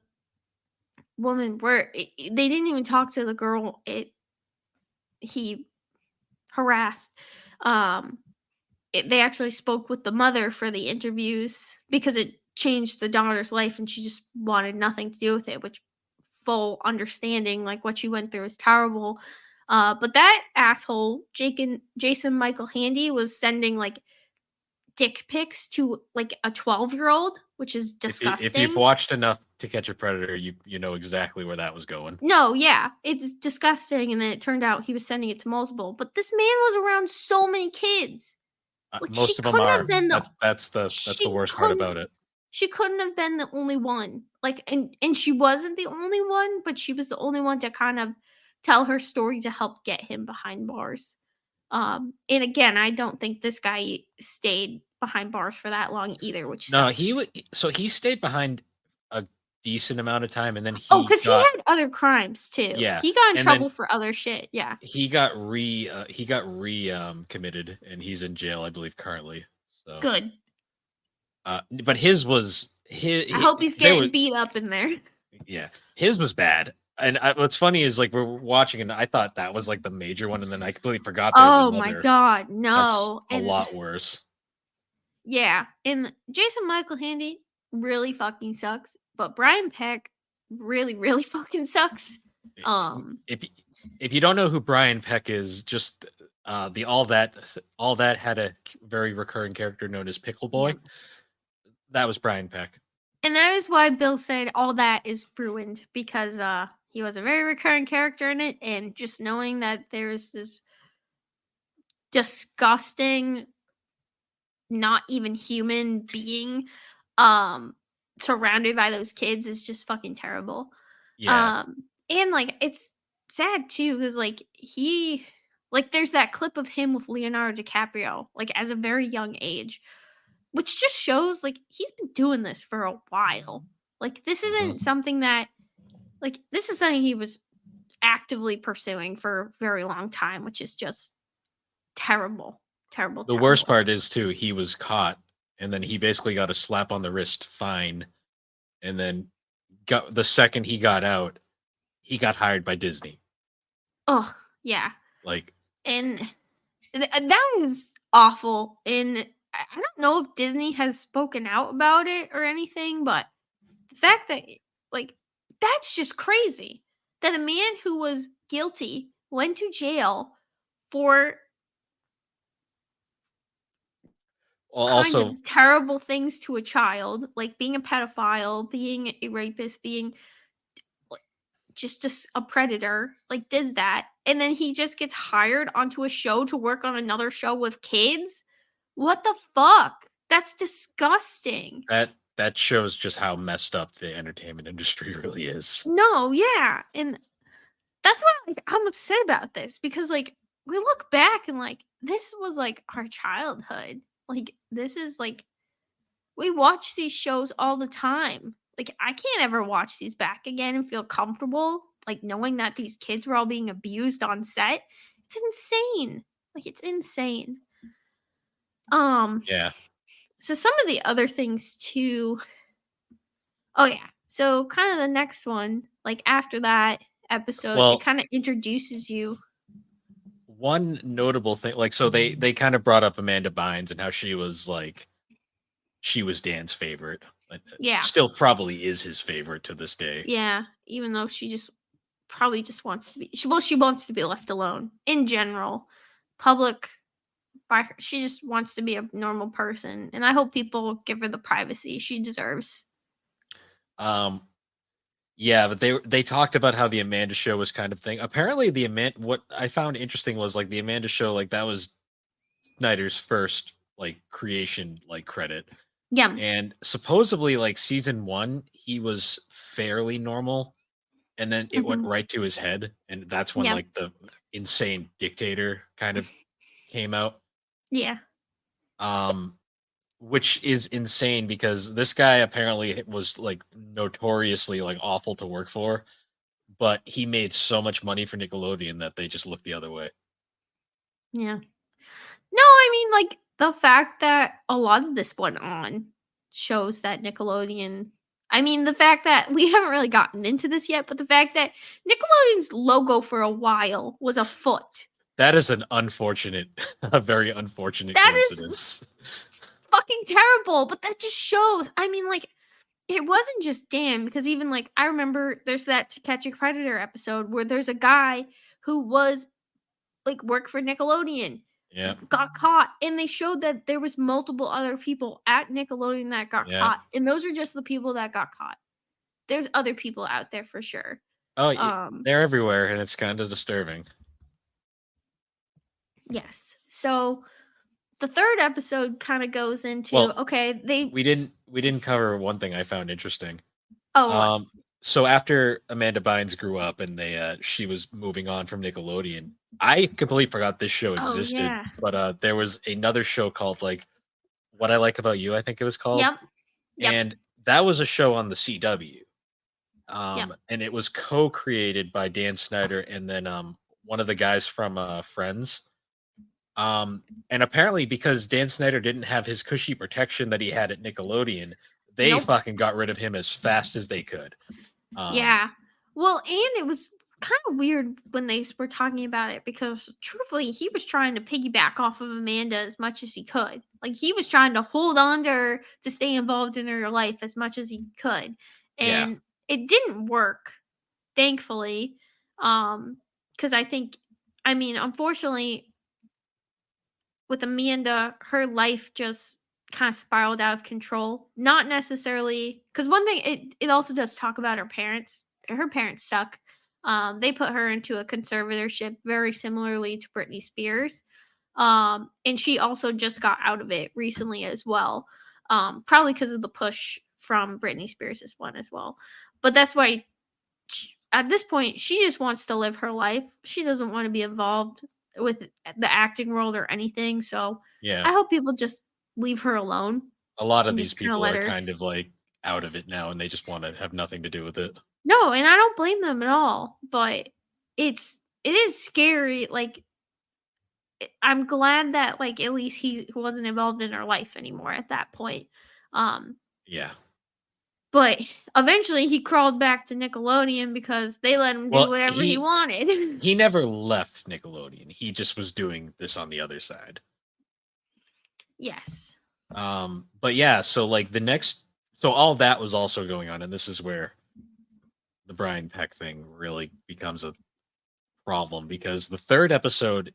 women where they didn't even talk to the girl he harassed. Um, they actually spoke with the mother for the interviews because it changed the daughter's life, and she just wanted nothing to do with it, which full understanding, like, what she went through is terrible. But that asshole, Jason Michael Handy, was sending like dick pics to like a 12-year-old, which is if you've disgusting. watched enough To Catch a Predator, you know exactly where that was going. No, yeah, it's disgusting. And then it turned out he was sending it to multiple, but this man was around so many kids. Like, Most of them are. That's the she worst part couldn't about it. she couldn't have been the only one. Like, and she wasn't the only one, but she was the only one to kind of tell her story to help get him behind bars. And again, I don't think this guy stayed behind bars for that long either, which No, sucks. he stayed behind a decent amount of time, and then Oh, he because he got had other crimes too. yeah, He got in and then trouble for other shit. Yeah. he got re committed, and he's in jail, I believe, currently. So, Good. but his was I hope he's there was getting beat up in there. yeah, his was bad. And what's funny is like we're watching, and I thought that was like the major one, and then I completely forgot there was Oh my another. god, That's no. a And lot worse. yeah, and Jason Michael Handy really fucking sucks, but Brian Peck really, really fucking sucks. Um, If if you don't know who Brian Peck is, just the all that had a very recurring character known as Pickle yeah. Boy. That was Brian Peck. And that is why Bill said all that is ruined because he was a very recurring character in it, and just knowing that there's this disgusting, not even human being um surrounded by those kids is just fucking terrible. Yeah. And like, it's sad too because like there's that clip of him with Leonardo DiCaprio like as a very young age, which just shows like he's been doing this for a while. Like, this isn't Mhm. something that, like, this is something he was actively pursuing for a very long time, which is just terrible, terrible, The worst terrible. part is too, he was caught, and then he basically got a slap on the wrist fine, and then got the second he got out, he got hired by Disney. Oh yeah, Like, and that was awful. And I don't know if Disney has spoken out about it or anything, but the fact that, like, that's just crazy that a man who was guilty went to jail for kind of also, terrible things to a child, like being a pedophile, being a rapist, being like, just a predator, like, does that, and then he just gets hired onto a show to work on another show with kids. What the fuck? That's disgusting. that shows just how messed up the entertainment industry really is. No, yeah, and that's why, like, I'm upset about this because, like, we look back and, like, this was, like, our childhood. Like, this is, like, we watch these shows all the time. Like, I can't ever watch these back again and feel comfortable. like knowing that these kids were all being abused on set. It's insane. Like it's insane. Um Yeah. so some of the other things too. Oh yeah. So kind of the next one, like after that episode, it Well, kind of introduces you. one notable thing, like, so they kind of brought up Amanda Bynes and how she was like she was Dan's favorite. Yeah. Still probably is his favorite to this day. Yeah, even though she just probably just wants to be she wants to be left alone in general. Public by her, she just wants to be a normal person, and I hope people give her the privacy she deserves. Um, yeah, but they talked about how the Amanda Show was kind of thing. Apparently, the Amanda what I found interesting was like the Amanda Show, like that was Snyder's first like creation like credit, Yeah. and supposedly like season one he was fairly normal, and then it went Mhm. right to his head, and that's when Yeah. like the insane dictator kind of came out. Yeah. Um, which is insane because this guy apparently was like notoriously like awful to work for, but he made so much money for Nickelodeon that they just looked the other way. Yeah. No, I mean, like, the fact that a lot of this went on shows that Nickelodeon I mean, the fact that we haven't really gotten into this yet, but the fact that Nickelodeon's logo for a while was a foot. That is an unfortunate, a very unfortunate That is coincidence. fucking terrible, but that just shows. I mean, like, it wasn't just Dan, because even, like, I remember there's that To Catch a Predator episode where there's a guy who was, like, worked for Nickelodeon, Yeah, got caught, and they showed that there was multiple other people at Nickelodeon that got yeah. caught, and those are just the people that got caught. There's other people out there for sure. Oh, Um, they're everywhere, and it's kind of disturbing. yes. So the third episode kind of goes into Well, okay, they we didn't cover one thing I found interesting. oh what? Um, so after Amanda Bynes grew up and she was moving on from Nickelodeon, I completely forgot this show Oh existed. yeah. But there was another show called like What I Like About You, I think it was called, Yep. Yep. and that was a show on the CW. Yep. And it was co-created by Dan Snyder and then one of the guys from Friends. And apparently because Dan Snyder didn't have his cushy protection that he had at Nickelodeon, they Nope. fucking got rid of him as fast as they could. Yeah. Well, and it was kind of weird when they were talking about it because truthfully, he was trying to piggyback off of Amanda as much as he could. Like he was trying to hold on to her to stay involved in her life as much as he could. Yeah. And it didn't work, thankfully. Because I think I mean, unfortunately, with Amanda, her life just kind of spiraled out of control. Not necessarily because one thing it also does talk about her parents. Her parents suck. They put her into a conservatorship very similarly to Britney Spears. And she also just got out of it recently as well. Probably because of the push from Britney Spears' one as well. But that's why at this point she just wants to live her life. She doesn't want to be involved with the acting world or anything. So Yeah. I hope people just leave her alone A lot of and these just kind of people let are her. kind of like out of it now and they just want to have nothing to do with it. No, and I don't blame them at all. But it is scary. Like I'm glad that like at least he wasn't involved in her life anymore at that point. Um, Yeah. but eventually he crawled back to Nickelodeon because they let him do Well, whatever he wanted. he never left Nickelodeon. He just was doing this on the other side. Yes. But yeah, so like so all that was also going on, and this is where the Brian Peck thing really becomes a problem because the third episode,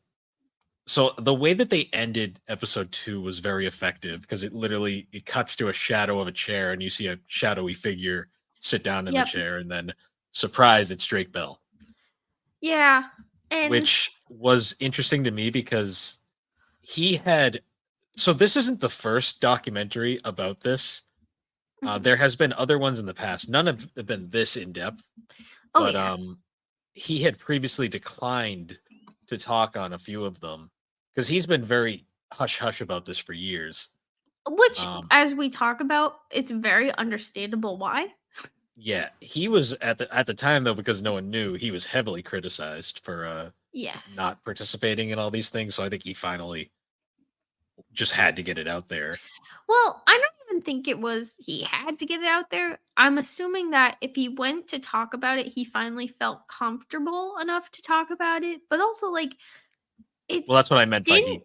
so the way that they ended episode 2 was very effective because it cuts to a shadow of a chair and you see a shadowy figure sit down in the Yep. chair and then surprise, it's Drake Bell. Yeah. And Which was interesting to me because so this isn't the first documentary about this. There has been other ones in the past. None have been this in depth, oh but yeah. he had previously declined to talk on a few of them because he's been very hush hush about this for years. Which as we talk about, it's very understandable why. Yeah, he was at the time though, because no one knew, he was heavily criticized for Yes. not participating in all these things. So I think he finally just had to get it out there. Well, I don't even think it was he had to get it out there. I'm assuming that if he went to talk about it, he finally felt comfortable enough to talk about it. But also, like, it Well, that's what I meant by didn't.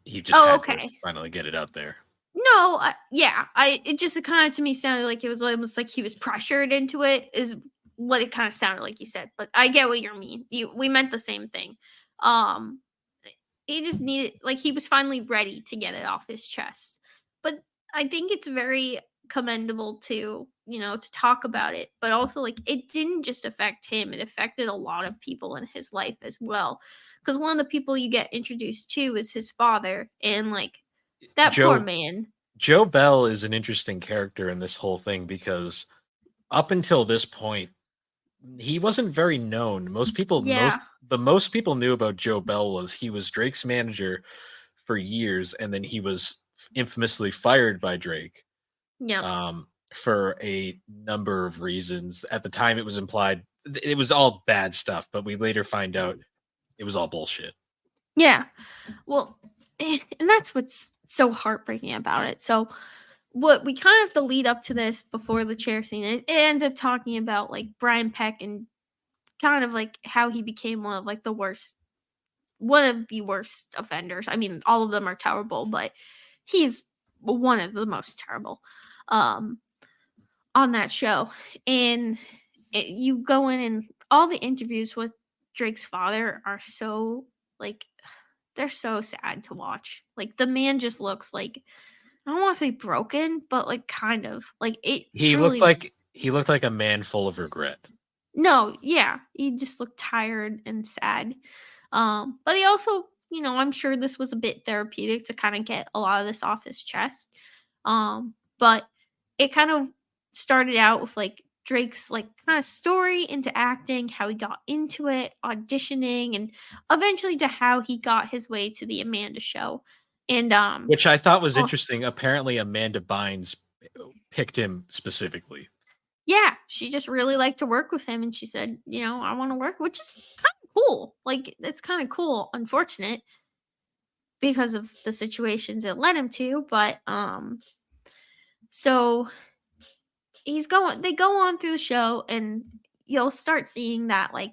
he just Oh, had to okay. finally get it out there. No, yeah. It just kind of to me sounded like it was almost like he was pressured into it. Is what it kind of sounded like you said. But I get what you mean. We meant the same thing. Um, he just needed like he was finally ready to get it off his chest. But I think it's very commendable to, to talk about it, but also like it didn't just affect him, it affected a lot of people in his life as well. Cuz one of the people you get introduced to is his father, and like that poor Joe man. Joe Bell is an interesting character in this whole thing because up until this point, he wasn't very known. Yeah. The most people knew about Joe Bell was he was Drake's manager for years, and then he was infamously fired by Drake Yep. for a number of reasons. At the time, it was implied it was all bad stuff, but we later find out it was all bullshit. Yeah. Well, and that's what's so heartbreaking about it. So what we kind of have to lead up to this before the chair scene, it ends up talking about like Brian Peck and kind of like how he became one of the worst offenders. I mean, all of them are terrible, but he's one of the most terrible um on that show. And you go in, and all the interviews with Drake's father are so like they're so sad to watch. Like the man just looks like, I don't want to say broken, but like kind of like it truly. He looked like a man full of regret. No, yeah, he just looked tired and sad. But he also, I'm sure this was a bit therapeutic to kind of get a lot of this off his chest. But it kind of started out with like Drake's like kind of story into acting, how he got into it, auditioning, and eventually to how he got his way to the Amanda show. And Which I thought was also, interesting. Apparently, Amanda Bynes picked him specifically. yeah, she just really liked to work with him, and she said, I want to work, which is kind of cool. Like it's kind of cool. Unfortunate because of the situations it led him to, but so they go on through the show, and you'll start seeing that like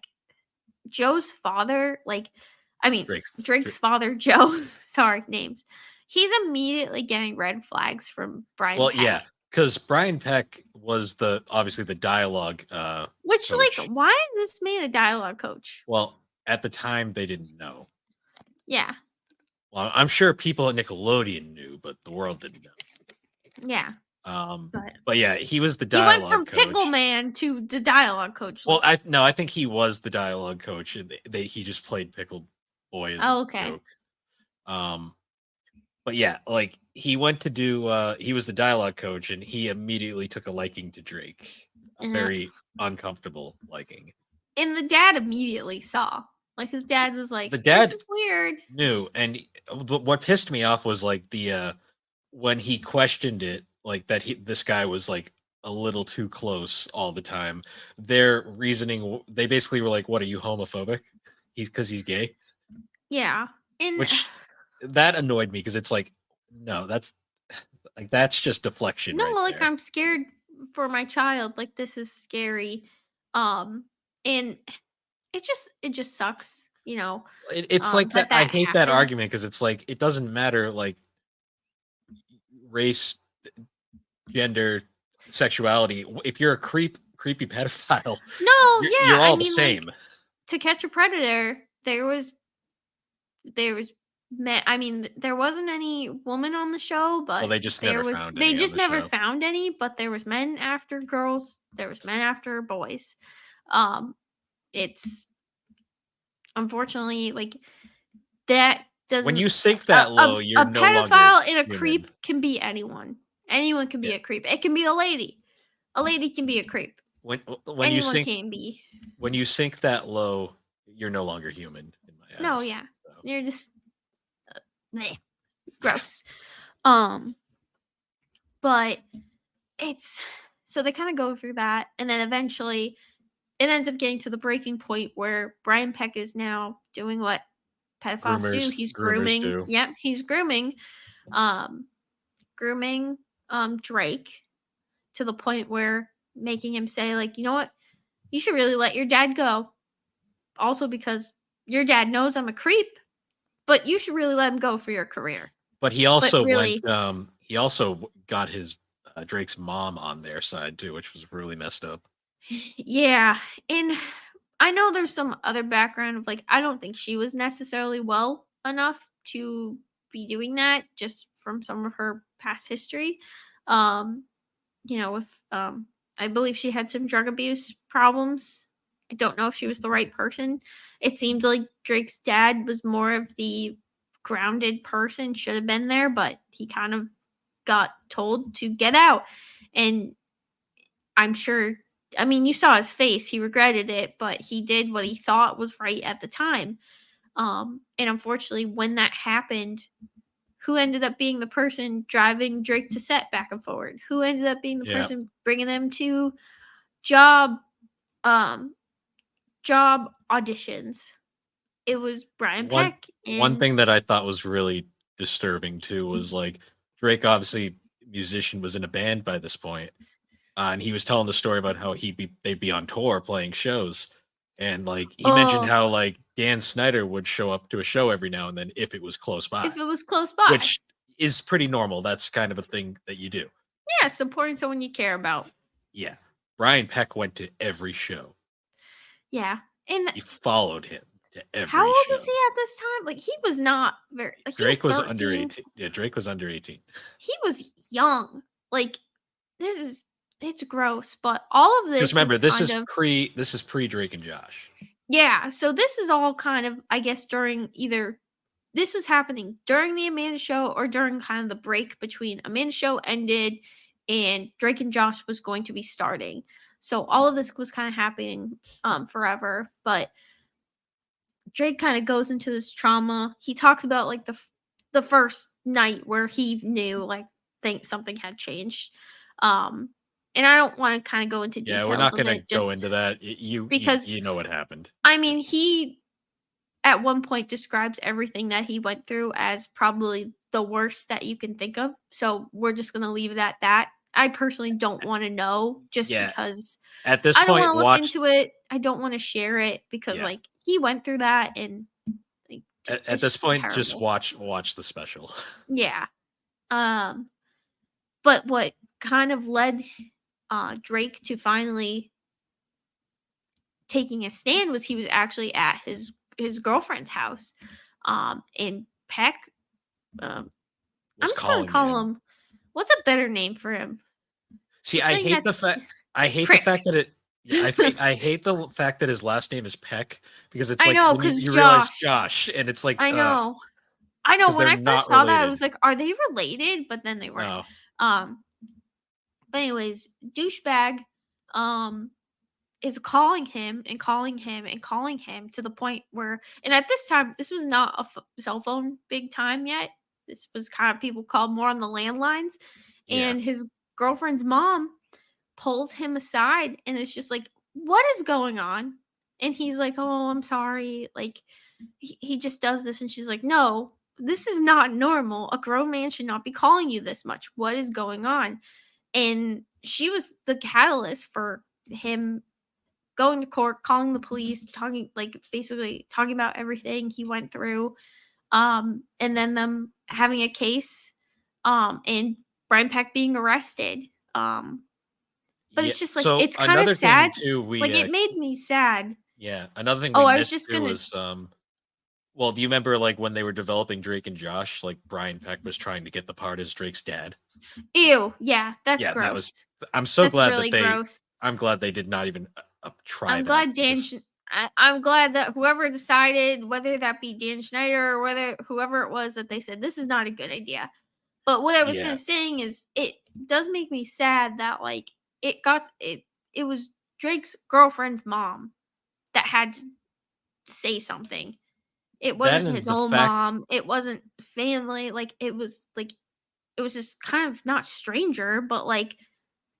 Joe's father, like I mean Drake's. Drake's father, Joe, sorry, names. He's immediately getting red flags from Brian Well, Peck. yeah, because Brian Peck was obviously the dialogue Which like coach. why is this man a dialogue coach? Well, at the time they didn't know. Yeah. Well, I'm sure people at Nickelodeon knew, but the world didn't know. Yeah. But But yeah, he was the he went dialogue from coach. Pickle Man to the dialogue coach. Well, I think he was the dialogue coach, and he just played Pickle Boy as a Okay. joke. But yeah, like he went to do he was the dialogue coach, and he immediately took a liking to Drake. A very uncomfortable liking. And the dad immediately saw. Like his dad was like, The dad "This is weird." knew, and what pissed me off was like the when he questioned it, like that this guy was like a little too close all the time. Their reasoning, they basically were like, "What, are you homophobic? Because he's gay?" Yeah. And Which that annoyed me because it's like, no, that's just deflection no, right like there. I'm scared for my child. Like this is scary. And it just sucks, It's like that. I that hate that happened. argument because it's like it doesn't matter like race, gender, sexuality. If you're a creepy pedophile, No, you're yeah. I all the mean, like same. To Catch a Predator, there was men. I mean, there wasn't any woman on the show, Well, but they just never found they any on just the never show. found any, but there was men after girls, there was men after boys. Um it's unfortunately like that When doesn't you sink that low, you're a no longer pedophile and a human. creep can be anyone. Anyone can Yeah. be a creep. It can be a lady. A lady can be a creep. When you Anyone sink can be. that low, you're no longer human in my No, eyes. yeah. So. You're just meh, gross. Um, but it's So they kind of go through that, and then eventually it ends up getting to the breaking point where Brian Peck is now doing what pedophiles do. He's Groomers grooming. do. Yep, he's um, grooming Drake to the point where making him say like, you know what, you should really let your dad go. Also because your dad knows I'm a creep, but you should really let him go for your career. But But really, he also got his Drake's mom on their side too, which was really messed up. yeah. And I know there's some other background of like, I don't think she was necessarily well enough to be doing that just from some of her past history. Um, with I believe she had some drug abuse problems. I don't know if she was the right person. It seemed like Drake's dad was more of the grounded person, should have been there, but he kind of got told to get out. And I'm sure, I mean, you saw his face. He regretted it, but he did what he thought was right at the time. And unfortunately, when that happened, who ended up being the person driving Drake to set back and forward? Who ended up being the Yeah. person bringing them to job um job auditions? It was Brian One Peck. one And thing that I thought was really disturbing too was like Drake, obviously musician, was in a band by this point, and he was telling the story about how they'd be on tour playing shows, and like he mentioned oh, how like Dan Snyder would show up to a show every now and then if it was close if by, it was close by. which is pretty normal. That's kind of a thing that you do. Yeah, supporting someone you care about. Yeah, Brian Peck went to every show. Yeah. And He followed him to how every old was show. he at this time? Like he was not very like he was Drake was under 13. 18. Yeah, Drake was under 18. He was young. Like this is it's gross, but all of Just this remember, is kind of this is pre Drake and Josh. yeah, so this is all kind of, I guess, during either this was happening during the Amanda show or during kind of the break between Amanda show ended and Drake and Josh was going to be starting. So all of this was kind of happening forever, but Drake kind of goes into this trauma. He talks about like the first night where he knew like think something had changed. Um and I don't want to kind of go into Yeah, we're details not of gonna it go into just that. because You know what happened. I mean, he at one point describes everything that he went through as probably the worst that you can think of. So we're just going to leave it at that. I personally don't want to know just Yeah, because at this I don't point, want to look into it. I don't want to share it because yeah. like he went through that and like At it's this just point, just terrible. watch the special. Yeah. Um but what kind of led Drake to finally taking a stand was he was actually at his girlfriend's house. And Peck I'm Was just gonna calling call him. him what's a better name for him? See, Something that's I hate the fact Prick. that it. Yeah, I hate the fact that his last name is Peck because it's I like know, then cause you realize Josh. Josh, and it's like I know. I know because when they're I first not saw that, I related. was like, "Are they related?" But then they weren't. No, Um, but anyways, douchebag, um, is calling him and calling him and calling him to the point where and at this time, this was not a cell phone big time yet. This was kind of people called more on the landlines, yeah, and his girlfriend's mom pulls him aside and it's just like, "What is going on?" And he's like, "Oh, I'm sorry." Like he just does this and she's like, "No, this is not normal. A grown man should not be calling you this much. What is going on?" And she was the catalyst for him going to court, calling the police, talking like basically talking about everything he went through. And then them having a case and Brian Peck being arrested. But yeah. it's just like So it's kind of another thing sad. too, Like it made me sad. another thing Oh, we I was missed just too gonna was well, do you remember like when they were developing Drake and Josh, like Brian Peck was trying to get the part as Drake's dad? ew, yeah, that's Yeah, that was. gross. I'm so That's glad that really gross. I'm glad they did not even try I'm that glad because I'm glad that whoever decided, whether that be Dan Schneider or whether whoever it was, that they said this is not a good idea. But what I was yeah, gonna saying is it does make me sad that like it was Drake's girlfriend's mom that had to say something. It that wasn't and his the own fact mom. It wasn't family. Like it was just kind of not stranger, but like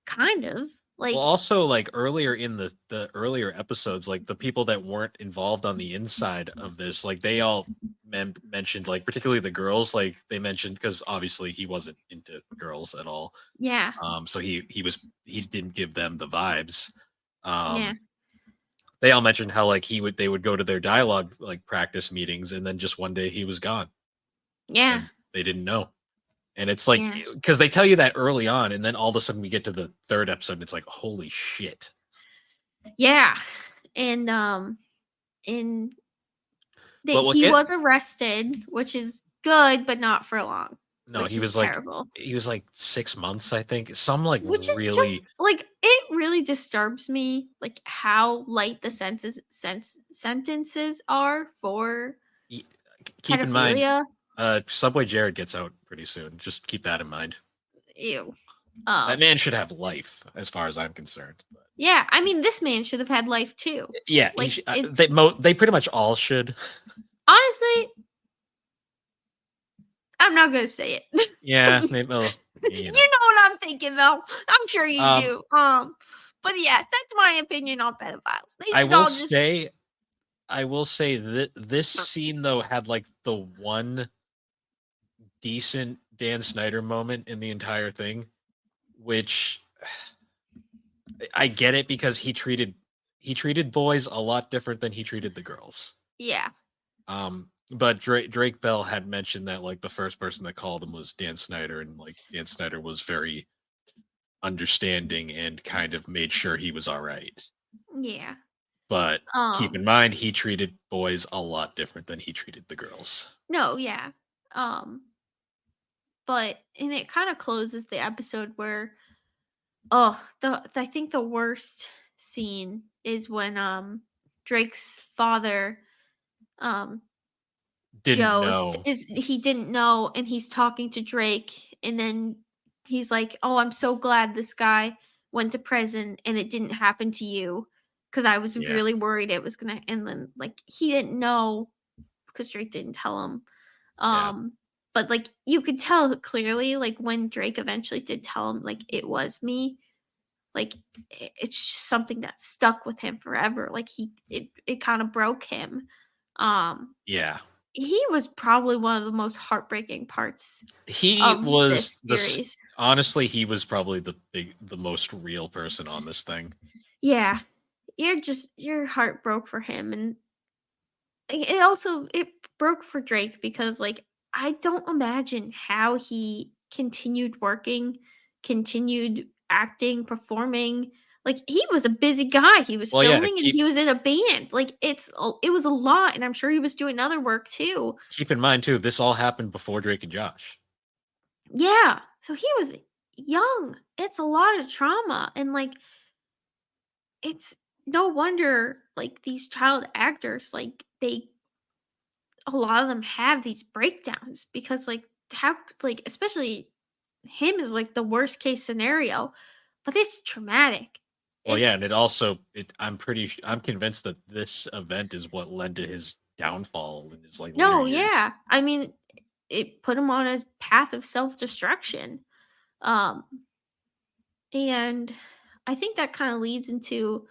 kind of. Like, Well, also like earlier in the earlier episodes, like the people that weren't involved on the inside of this, like they all mentioned, like particularly the girls, like they mentioned because obviously he wasn't into girls at all. yeah, So he didn't give them the vibes. yeah, Um, they all mentioned how like they would go to their dialogue like practice meetings, and then just one day he was gone, yeah, and they didn't know. And it's like yeah, because they tell you that early on, and then all of a sudden we get to the third episode, and it's like holy shit. yeah. And that But what he get was arrested, which is good, but not for long, no, which is terrible. he was like 6 months, I think. Some like Which is just really like it really disturbs me, like how light the sentences are for y- keep in mind, pedophilia. Subway Jared gets out pretty soon. Just keep that in mind. Ew. That Um, man should have life, as far as I'm concerned. But yeah, I mean, this man should have had life too. yeah, Like, it's they pretty much all should. honestly, I'm not gonna say it. Yeah, maybe. Well, You you know. know what I'm thinking, though. I'm sure you Um, do. But yeah, that's my opinion on pedophiles. They I should will all just say, that this scene though had like the one decent Dan Snyder moment in the entire thing, which I get it because he treated boys a lot different than he treated the girls. yeah, But Drake Bell had mentioned that like the first person that called him was Dan Snyder, and like Dan Snyder was very understanding and kind of made sure he was all right. yeah. But keep in Um, mind, he treated boys a lot different than he treated the girls. no, yeah. Um, but and it kind of closes the episode where I think the worst scene is when Drake's father um Didn't know. is he didn't know and he's talking to Drake and then he's like, "Oh, I'm so glad this guy went to prison and it didn't happen to you because I was Yeah, really worried it was going to." And then like he didn't know because Drake didn't tell him. yeah. Um but like you could tell clearly like when Drake eventually did tell him like it was me, like it's just something that stuck with him forever. Like it kind of broke him. Um Yeah. he was probably one of the most heartbreaking parts He of was this series. honestly, he was probably the most real person on this thing. Yeah. Your heart broke for him and it also it broke for Drake because like I don't imagine how he continued working, continued acting, performing. Like he was a busy guy. He was Well, yeah, filming and he was in a band. Like it was a lot and I'm sure he was doing other work too. keep in mind too, this all happened before Drake and Josh. Yeah. So he was young. It's a lot of trauma and like it's no wonder like these child actors like they a lot of them have these breakdowns because like how like especially him is like the worst case scenario, but it's traumatic. Well, yeah, It's and it also I'm convinced that this event is what led to his downfall in his like later no, years. yeah. I mean, it put him on a path of self-destruction. Um and I think that kind of leads into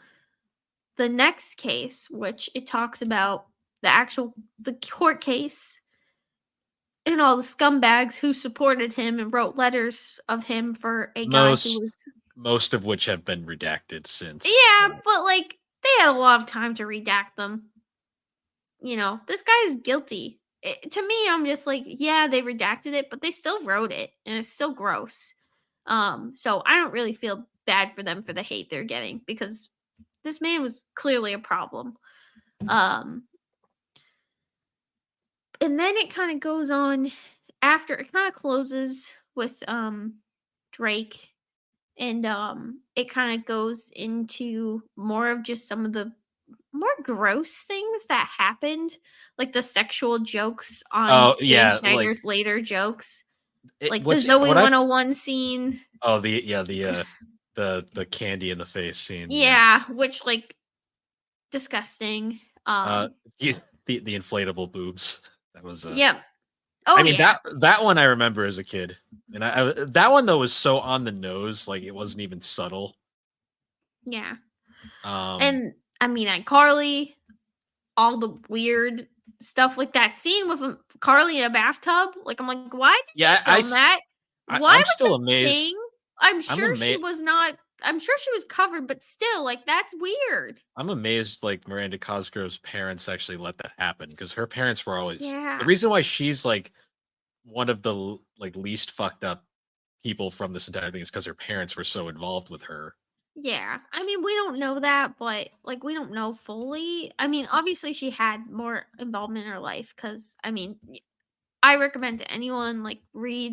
the next case, which it talks about the court case and all the scumbags who supported him and wrote letters of him for a guy who Most was most of which have been redacted since. yeah, but like they had a lot of time to redact them. You know, this guy is guilty. To me, I'm just like, yeah, they redacted it, but they still wrote it, and it's still gross. So I don't really feel bad for them for the hate they're getting because this man was clearly a problem. Um, and then it kind of goes on after it kind of closes with Drake and it kind of goes into more of just some of the more gross things that happened, like the sexual jokes on Oh Dan yeah, like Schneider's later jokes, it, like the what's Zoe what I've 101 scene. oh the candy in the face scene. Yeah, Yeah, which like disgusting. uh, the the inflatable boobs. That was Yep. I Oh mean yeah. that one I remember as a kid, and that one though was so on the nose, like it wasn't even subtle. Yeah. Um, And I mean, iCarly, all the weird stuff, like that scene with Carly in a bathtub. Like, I'm like, why did yeah, they film that? Why I'm was still that a amazed. thing? I'm I'm sure she amazed. was not. I'm sure she was covered, but still, like, that's weird. I'm amazed like Miranda Cosgrove's parents actually let that happen because her parents were always the Yeah. reason why she's like one of the like least fucked up people from this entire thing is because her parents were so involved with her. Yeah. I mean, we don't know that, but like we don't know fully. I mean, obviously she had more involvement in her life cuz I mean, I recommend to anyone like read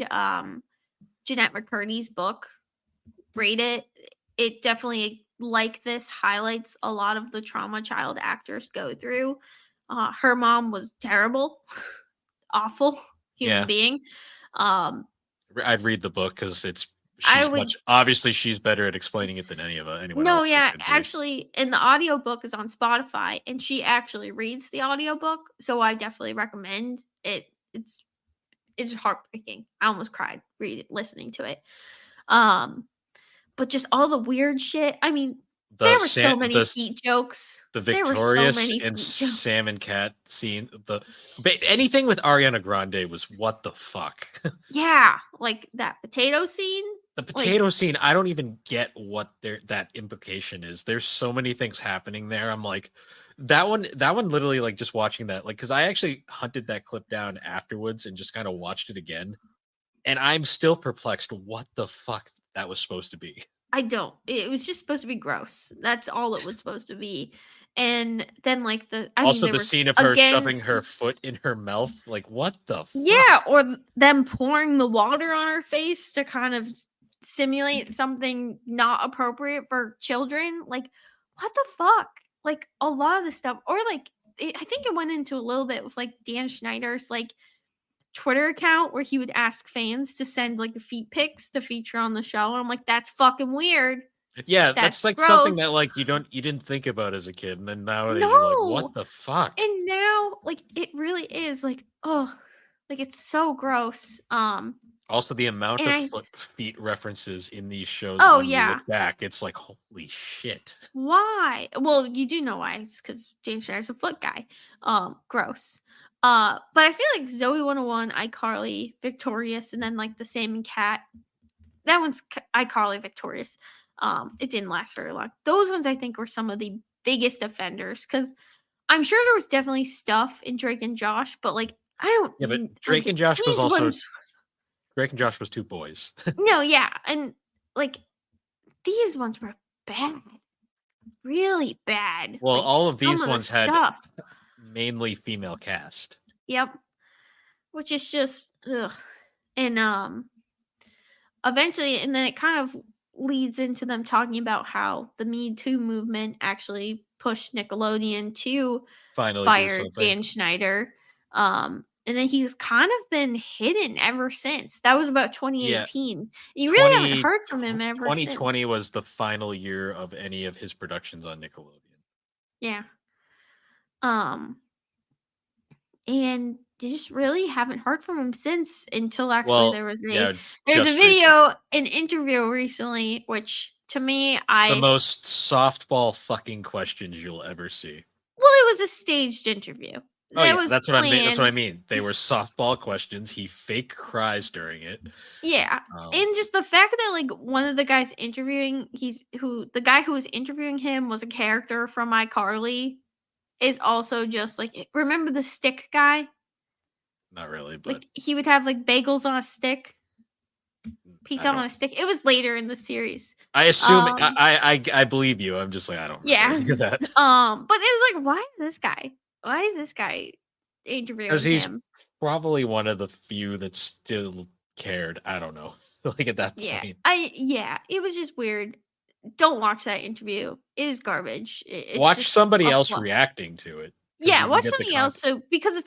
Jeanette McCurdy's book. Read it. It definitely like this highlights a lot of the trauma child actors go through. Her mom was terrible, awful human Yeah, being. Um I'd read the book because it's I she's would much obviously she's better at explaining it than anyone No, else that yeah, could be. actually, and the audiobook is on Spotify, and she actually reads the audiobook, so I definitely recommend it. It's heartbreaking. I almost cried listening to it. Um, but just all the weird shit. I mean, there were so many feet jokes. The There were so Victorious many and feet jokes. Sam and Cat scene, anything with Ariana Grande was what the fuck. Yeah, like that potato scene. The Like, potato scene, I don't even get what that implication is. There's so many things happening there. I'm like, that one literally like just watching that, like, because I actually hunted that clip down afterwards and just kind of watched it again, and I'm still perplexed what the fuck that was supposed to be. I don't. It was just supposed to be gross. That's all it was supposed to be. And then like I mean, Also, there the was scene of her again. shoving her foot in her mouth, like, what the fuck? Yeah, or them pouring the water on her face to kind of simulate something not appropriate for children. Like, what the fuck? Like, a lot of the stuff, or like, I think it went into a little bit with like Dan Schneider's like Twitter account where he would ask fans to send like feet pics to feature on the show. And I'm like, that's fucking weird. Yeah, That's that's like something that gross. like you didn't think about as a kid, and then nowadays you're like, what No. the fuck? And now, like, it really is like, oh, like it's so gross. Also, the amount And of I foot feet references in these shows Oh, when you yeah. look back, it's like, holy shit. Why? Well, you do know why. It's because James Schneider's a foot guy. Gross. But I feel like Zoe 101, iCarly, Victorious, and then like the Salmon Cat. That one's iCarly, Victorious. It didn't last very long. Those ones I think were some of the biggest offenders because I'm sure there was definitely stuff in Drake and Josh, but like I don't Yeah, but like these ones. Drake and Josh was two boys. No, yeah, and like these ones were bad, really bad. Well, Like all of some these of the ones had stuff. mainly female cast. Yep. Which is just ugh. And eventually and then it kind of leads into them talking about how the Me Too movement actually pushed Nickelodeon to Finally do fire something. Dan Schneider. And then he's kind of been hidden ever since. That was about Yeah, 2018. You really haven't 20 heard from him ever 2020 since. was the final year of any of his productions on Nickelodeon. Yeah. Um and you just really haven't heard from him since until actually Well, yeah, there's a just recent. video, an interview recently, which to me, The I most softball fucking questions you'll ever see. well, it was a staged interview. Oh That yeah, was that's what I planned. mean. They were softball questions. He fake cries during it. Yeah. Um, And just the fact that like one of the guys interviewing, the guy who was interviewing him was a character from iCarly is also just like remember the stick guy? not really, but Like he would have like bagels on a stick, I pizza on don't. a stick. It was later in the series. I assume Um I believe you. I'm just like I don't remember Yeah. any of that But it was like, why this guy? Why is this guy because interviewing he's him? probably one of the few that still cared. I don't know. Like at that Yeah. point, It was just weird. Don't watch that interview. It is garbage. It's watch just somebody a else fluff. reacting to it because Yeah, you can watch get the something else. context. So because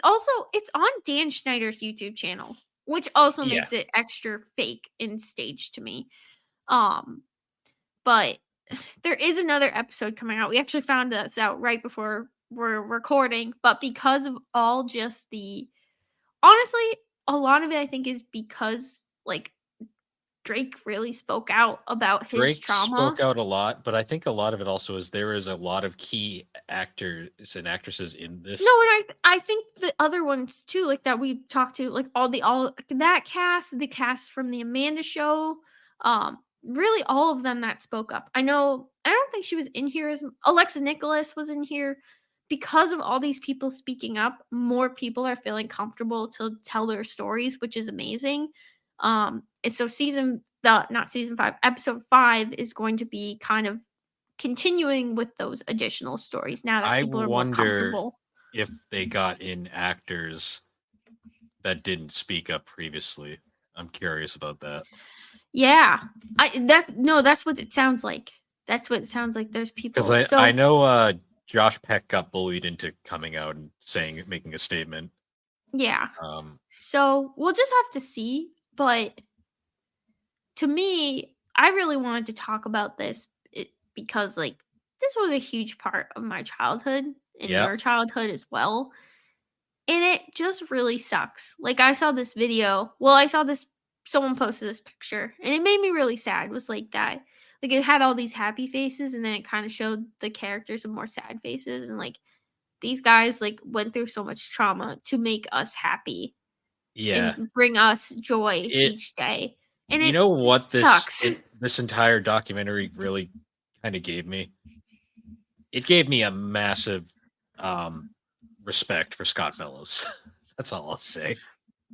it's on Dan Schneider's YouTube channel, which also Yeah, makes it extra fake and staged to me. Um, but there is another episode coming out. We actually found this out right before we're recording, but because of all just the honestly, a lot of it I think is because like Drake really spoke out about his Drake trauma. spoke out a lot, but I think a lot of it also is there is a lot of key actors and actresses in No, this. and I think the other ones too, like that we talked to, like all that cast, the cast from the Amanda Show, really all of them that spoke up. I know I don't think she was in here as Alexa Nicholas was in here because of all these people speaking up. More people are feeling comfortable to tell their stories, which is amazing. And so not season 5, episode 5 is going to be kind of continuing with those additional stories now that I people are more wonder comfortable. if they got in actors that didn't speak up previously. I'm curious about that. Yeah. That's what it sounds like. That's what it sounds like. There's Because people. I So, know Josh Peck got bullied into coming out and making a statement. yeah. Um, So, we'll just have to see, but to me, I really wanted to talk about because like this was a huge part of my childhood and yeah, your childhood as well. And it just really sucks. Like I saw this video. Well, I saw this someone posted this picture and it made me really sad. It was like that. Like it had all these happy faces and then it kind of showed the characters of more sad faces and like these guys like went through so much trauma to make us happy yeah. and bring us joy It each day. And You it know what sucks. this entire documentary really kind of gave me? It gave me a massive respect for Scott Fellows. That's all I'll say.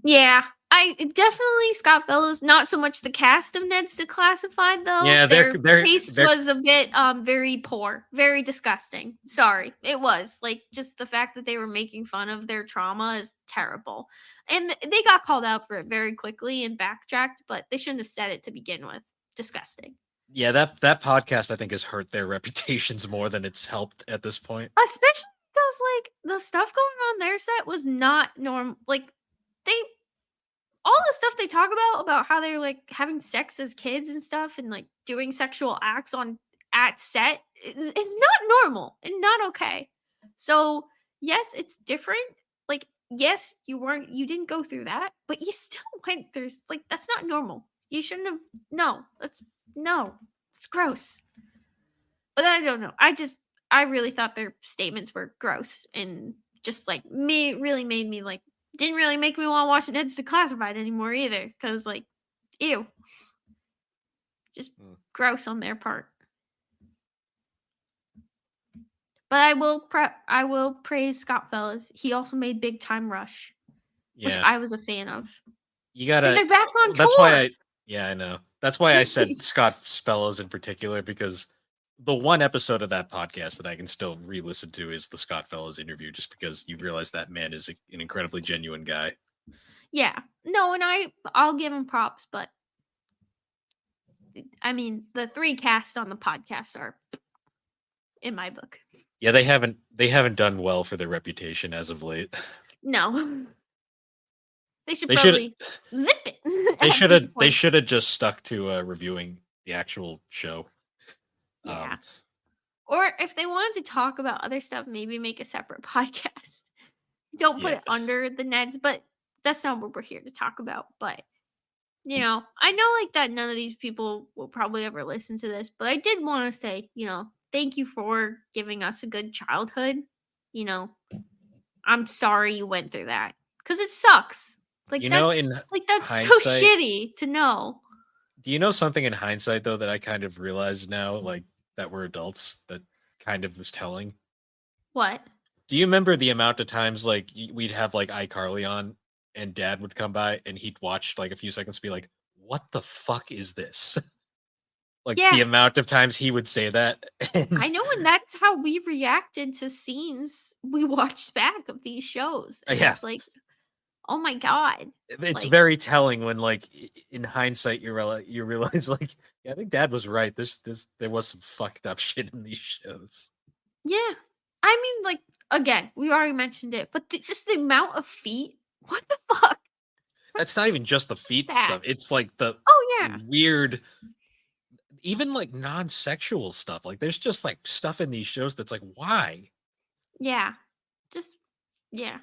Yeah, I definitely Scott Fellows. Not so much the cast of Ned's Declassified though. Yeah, Their taste was a bit very poor, very disgusting. Sorry, it was like just the fact that they were making fun of their trauma is terrible, and they got called out for it very quickly and backtracked, but they shouldn't have said it to begin with. Disgusting. yeah, that podcast I think has hurt their reputations more than it's helped at this point. Especially because like the stuff going on their set was not normal. Like they all the stuff they talk about how they're like having sex as kids and stuff and like doing sexual acts on at set it's not normal and not okay. So yes, it's different. Like yes, you didn't go through that, but you still went through like that's not normal. You shouldn't have. No, that's no. It's gross. But I don't know. I really thought their statements were gross and just like me really made me like didn't really make me want to watch Ned's Declassified anymore either because like ew, just Mm. gross on their part. But I will praise Scott Fellows. He also made Big Time Rush, which Yeah, I was a fan of. you And gotta. they're back on That's why tour. I know. That's why I said Scott Fellows in particular because the one episode of that podcast that I can still re-listen to is the Scott Fellows interview, just because you realize that man is an incredibly genuine guy. Yeah. No, and I'll give him props, but I mean the 3 casts on the podcast are in my book. Yeah, they haven't done well for their reputation as of late. No. They should They should probably zip it. they should have just stuck to reviewing the actual show. Yeah. Or if they wanted to talk about other stuff, maybe make a separate podcast. Don't put Yeah. it under the Neds, but that's not what we're here to talk about. But I know like that none of these people will probably ever listen to this, but I did want to say, thank you for giving us a good childhood. You know, I'm sorry you went through that because it sucks. Like In that's so hindsight, shitty to know. do you know something in hindsight though that I kind of realized now, like that we're adults, that kind of was telling? What? Do you remember the amount of times like we'd have like iCarly on and dad would come by and he'd watch like a few seconds and be like, what the fuck is this? Like the Yeah, amount of times he would say that. I And know, and that's how we reacted to scenes we watched back of these shows. And yeah, it's like, oh my god. it's Like, very telling when like in hindsight you realize like yeah, I think dad was right. There was some fucked up shit in these shows. yeah. I mean, like, again, we already mentioned it, but just the amount of feet. What the fuck? That's not even just the feet That. stuff. It's like the Oh yeah. weird, even like non-sexual stuff. Like there's just like stuff in these shows that's like, why? Yeah. Just yeah.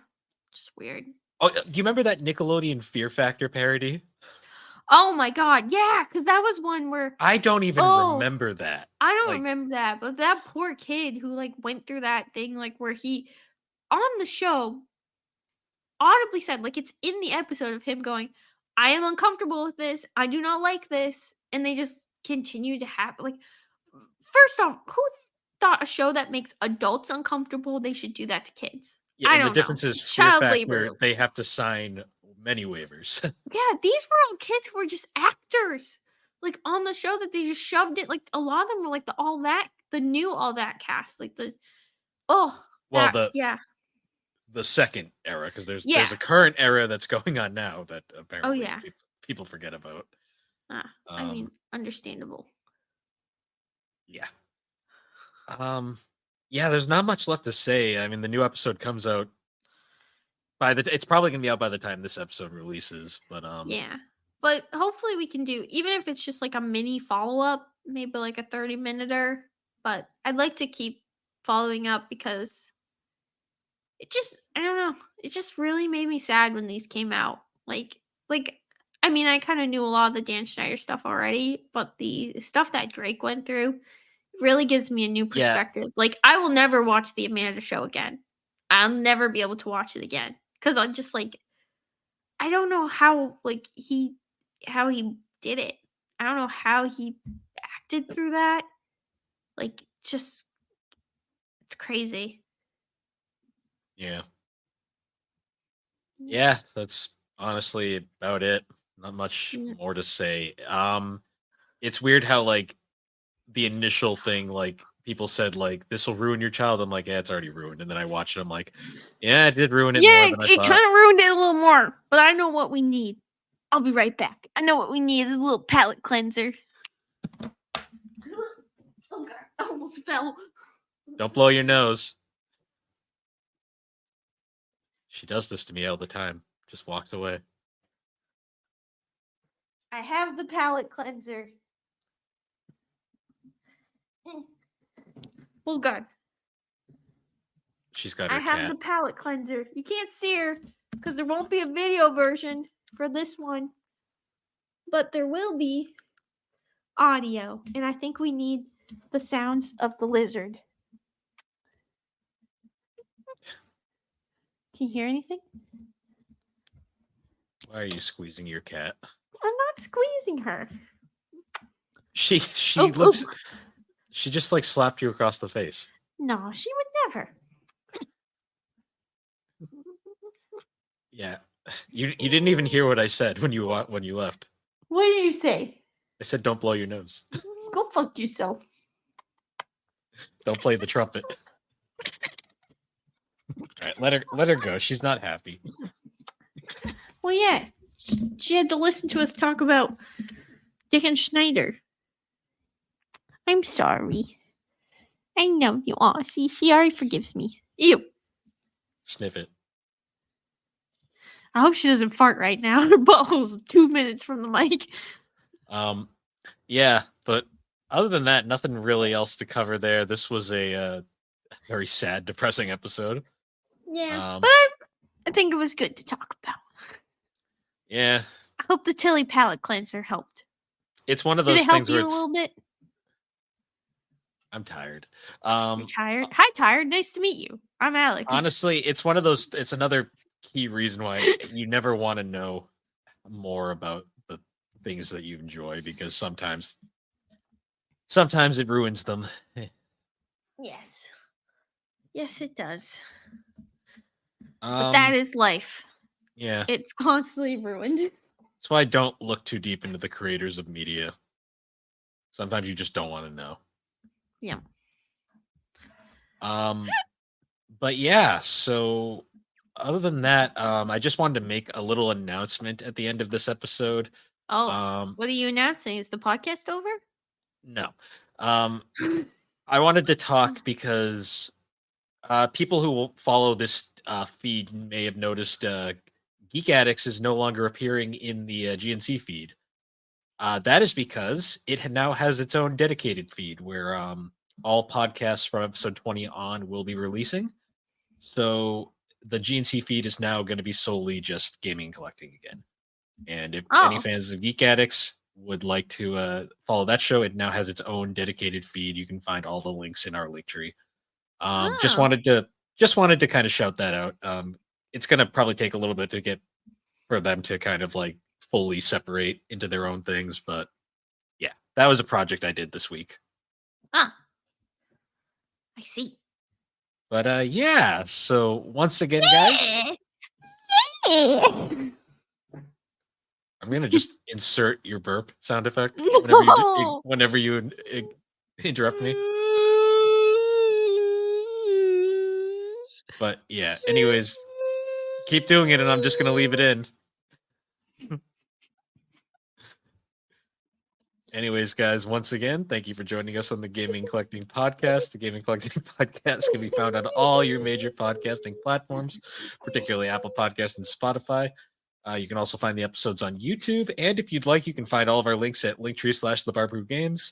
Just weird. Oh, do you remember that Nickelodeon Fear Factor parody? Oh my god, yeah, because that was one where I don't even oh, remember that. I don't Like, remember that, but that poor kid who, like, went through that thing, like, where he on the show audibly said, like, it's in the episode of him going, "I am uncomfortable with this. I do not like this," and they just continue to have like, first off, who thought a show that makes adults uncomfortable, they should do that to kids? yeah, I and the don't know. difference is Fear Child Factor, labor. they have to sign many waivers. Yeah, these were all kids who were just actors, like, on the show that they just shoved it like, a lot of them were like the new All That cast, like, oh, Well, the yeah. the second era, because there's Yeah. a current era that's going on now that Oh, apparently yeah. people forget about. I mean, Um, understandable. yeah. Yeah, there's not much left to say. I mean, the new episode comes out it's probably gonna be out by the time this episode releases, but Yeah. But hopefully we can do even if it's just like a mini follow-up, maybe like a 30-minute, but I'd like to keep following up because it just I don't know, it just really made me sad when these came out. Like I mean, I kind of knew a lot of the Dan Schneider stuff already, but the stuff that Drake went through really gives me a new yeah, perspective. Like I will never watch the Amanda show again. I'll never be able to watch it again cuz I'm just like I don't know how he did it. I don't know how he acted through that. Like just it's crazy. yeah, Mm, yeah. That's honestly about it. Not much yeah. more to say. It's weird how like the initial thing, like people said, like this will ruin your child. I'm like, yeah, it's already ruined. And then I watched it. I'm like, yeah, it did ruin it Yeah, more than I it thought. kind of ruined it a little more, but I know what we need. I'll be right back. I know what we need is a little palate cleanser. Oh god, I almost fell. Don't blow your nose. She does this to me all the time. Just walked away. I have the palate cleanser. Oh god. She's got I her have cat. the palate cleanser. You can't see her because there won't be a video version for this one. But there will be audio. And I think we need the sounds of the lizard. Can you hear anything? Why are you squeezing your cat? I'm not squeezing her. She Oh, looks. oh. She just like slapped you across the face. No, she would never. Yeah, you didn't even hear what I said when you left. What did you say? I said don't blow your nose. Go fuck yourself. Don't play the trumpet. All right, let her go. She's not happy. Well, yeah. She had to listen to us talk about Dickon Schneider. I'm sorry. I know you are. See, she already forgives me. Ew. Sniff it. I hope she doesn't fart right now. Her butthole's 2 minutes from the mic. Yeah, but other than that, nothing really else to cover there. This was a very sad, depressing episode. Yeah, but I think it was good to talk about. Yeah. I hope the Tilly palate cleanser helped. It's one of Did those it help things where you a little bit? I'm tired. You're tired? Hi, tired. Nice to meet you. I'm Alex. Honestly, it's one of those. It's another key reason why you never want to know more about the things that you enjoy because sometimes it ruins them. Yes. Yes, it does. But that is life. Yeah. It's constantly ruined. That's why I don't look too deep into the creators of media. Sometimes you just don't want to know. Yeah. But yeah, so other than that, I just wanted to make a little announcement at the end of this episode. Oh, what are you announcing? Is the podcast over? No. I wanted to talk because people who will follow this feed may have noticed Geek Addicts is no longer appearing in the GNC feed. That is because it now has its own dedicated feed where all podcasts from episode 20 on will be releasing. So the GNC feed is now going to be solely just gaming and collecting again. And if any Oh. fans of Geek Addicts would like to follow that show, it now has its own dedicated feed. You can find all the links in our link tree. Just Oh. wanted to kind of shout that out. It's gonna probably take a little bit to get for them to kind of like fully separate into their own things, but yeah, that was a project I did this week. Ah. I see. But yeah, so once again, guys, Yeah. I'm gonna just insert your burp sound effect No. whenever you interrupt me. But yeah, anyways, keep doing it, and I'm just gonna leave it in. Anyways, guys, once again, thank you for joining us on the Gaming Collecting Podcast. The Gaming Collecting Podcast can be found on all your major podcasting platforms, particularly Apple Podcasts and Spotify. You can also find the episodes on YouTube, and if you'd like, you can find all of our links at linktree/thebarproof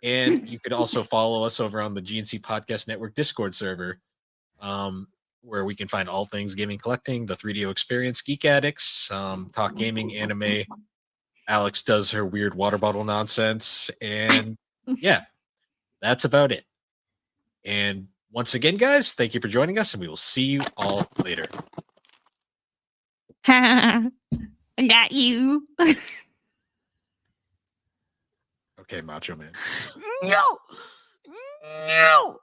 and you could also follow us over on the GNC Podcast Network Discord server, where we can find all things gaming collecting, the 3DO experience, Geek Addicts, talk gaming, anime. Alex does her weird water bottle nonsense, and yeah, that's about it. And once again, guys, thank you for joining us, and we will see you all later. I got you. Okay, Macho Man. No. No.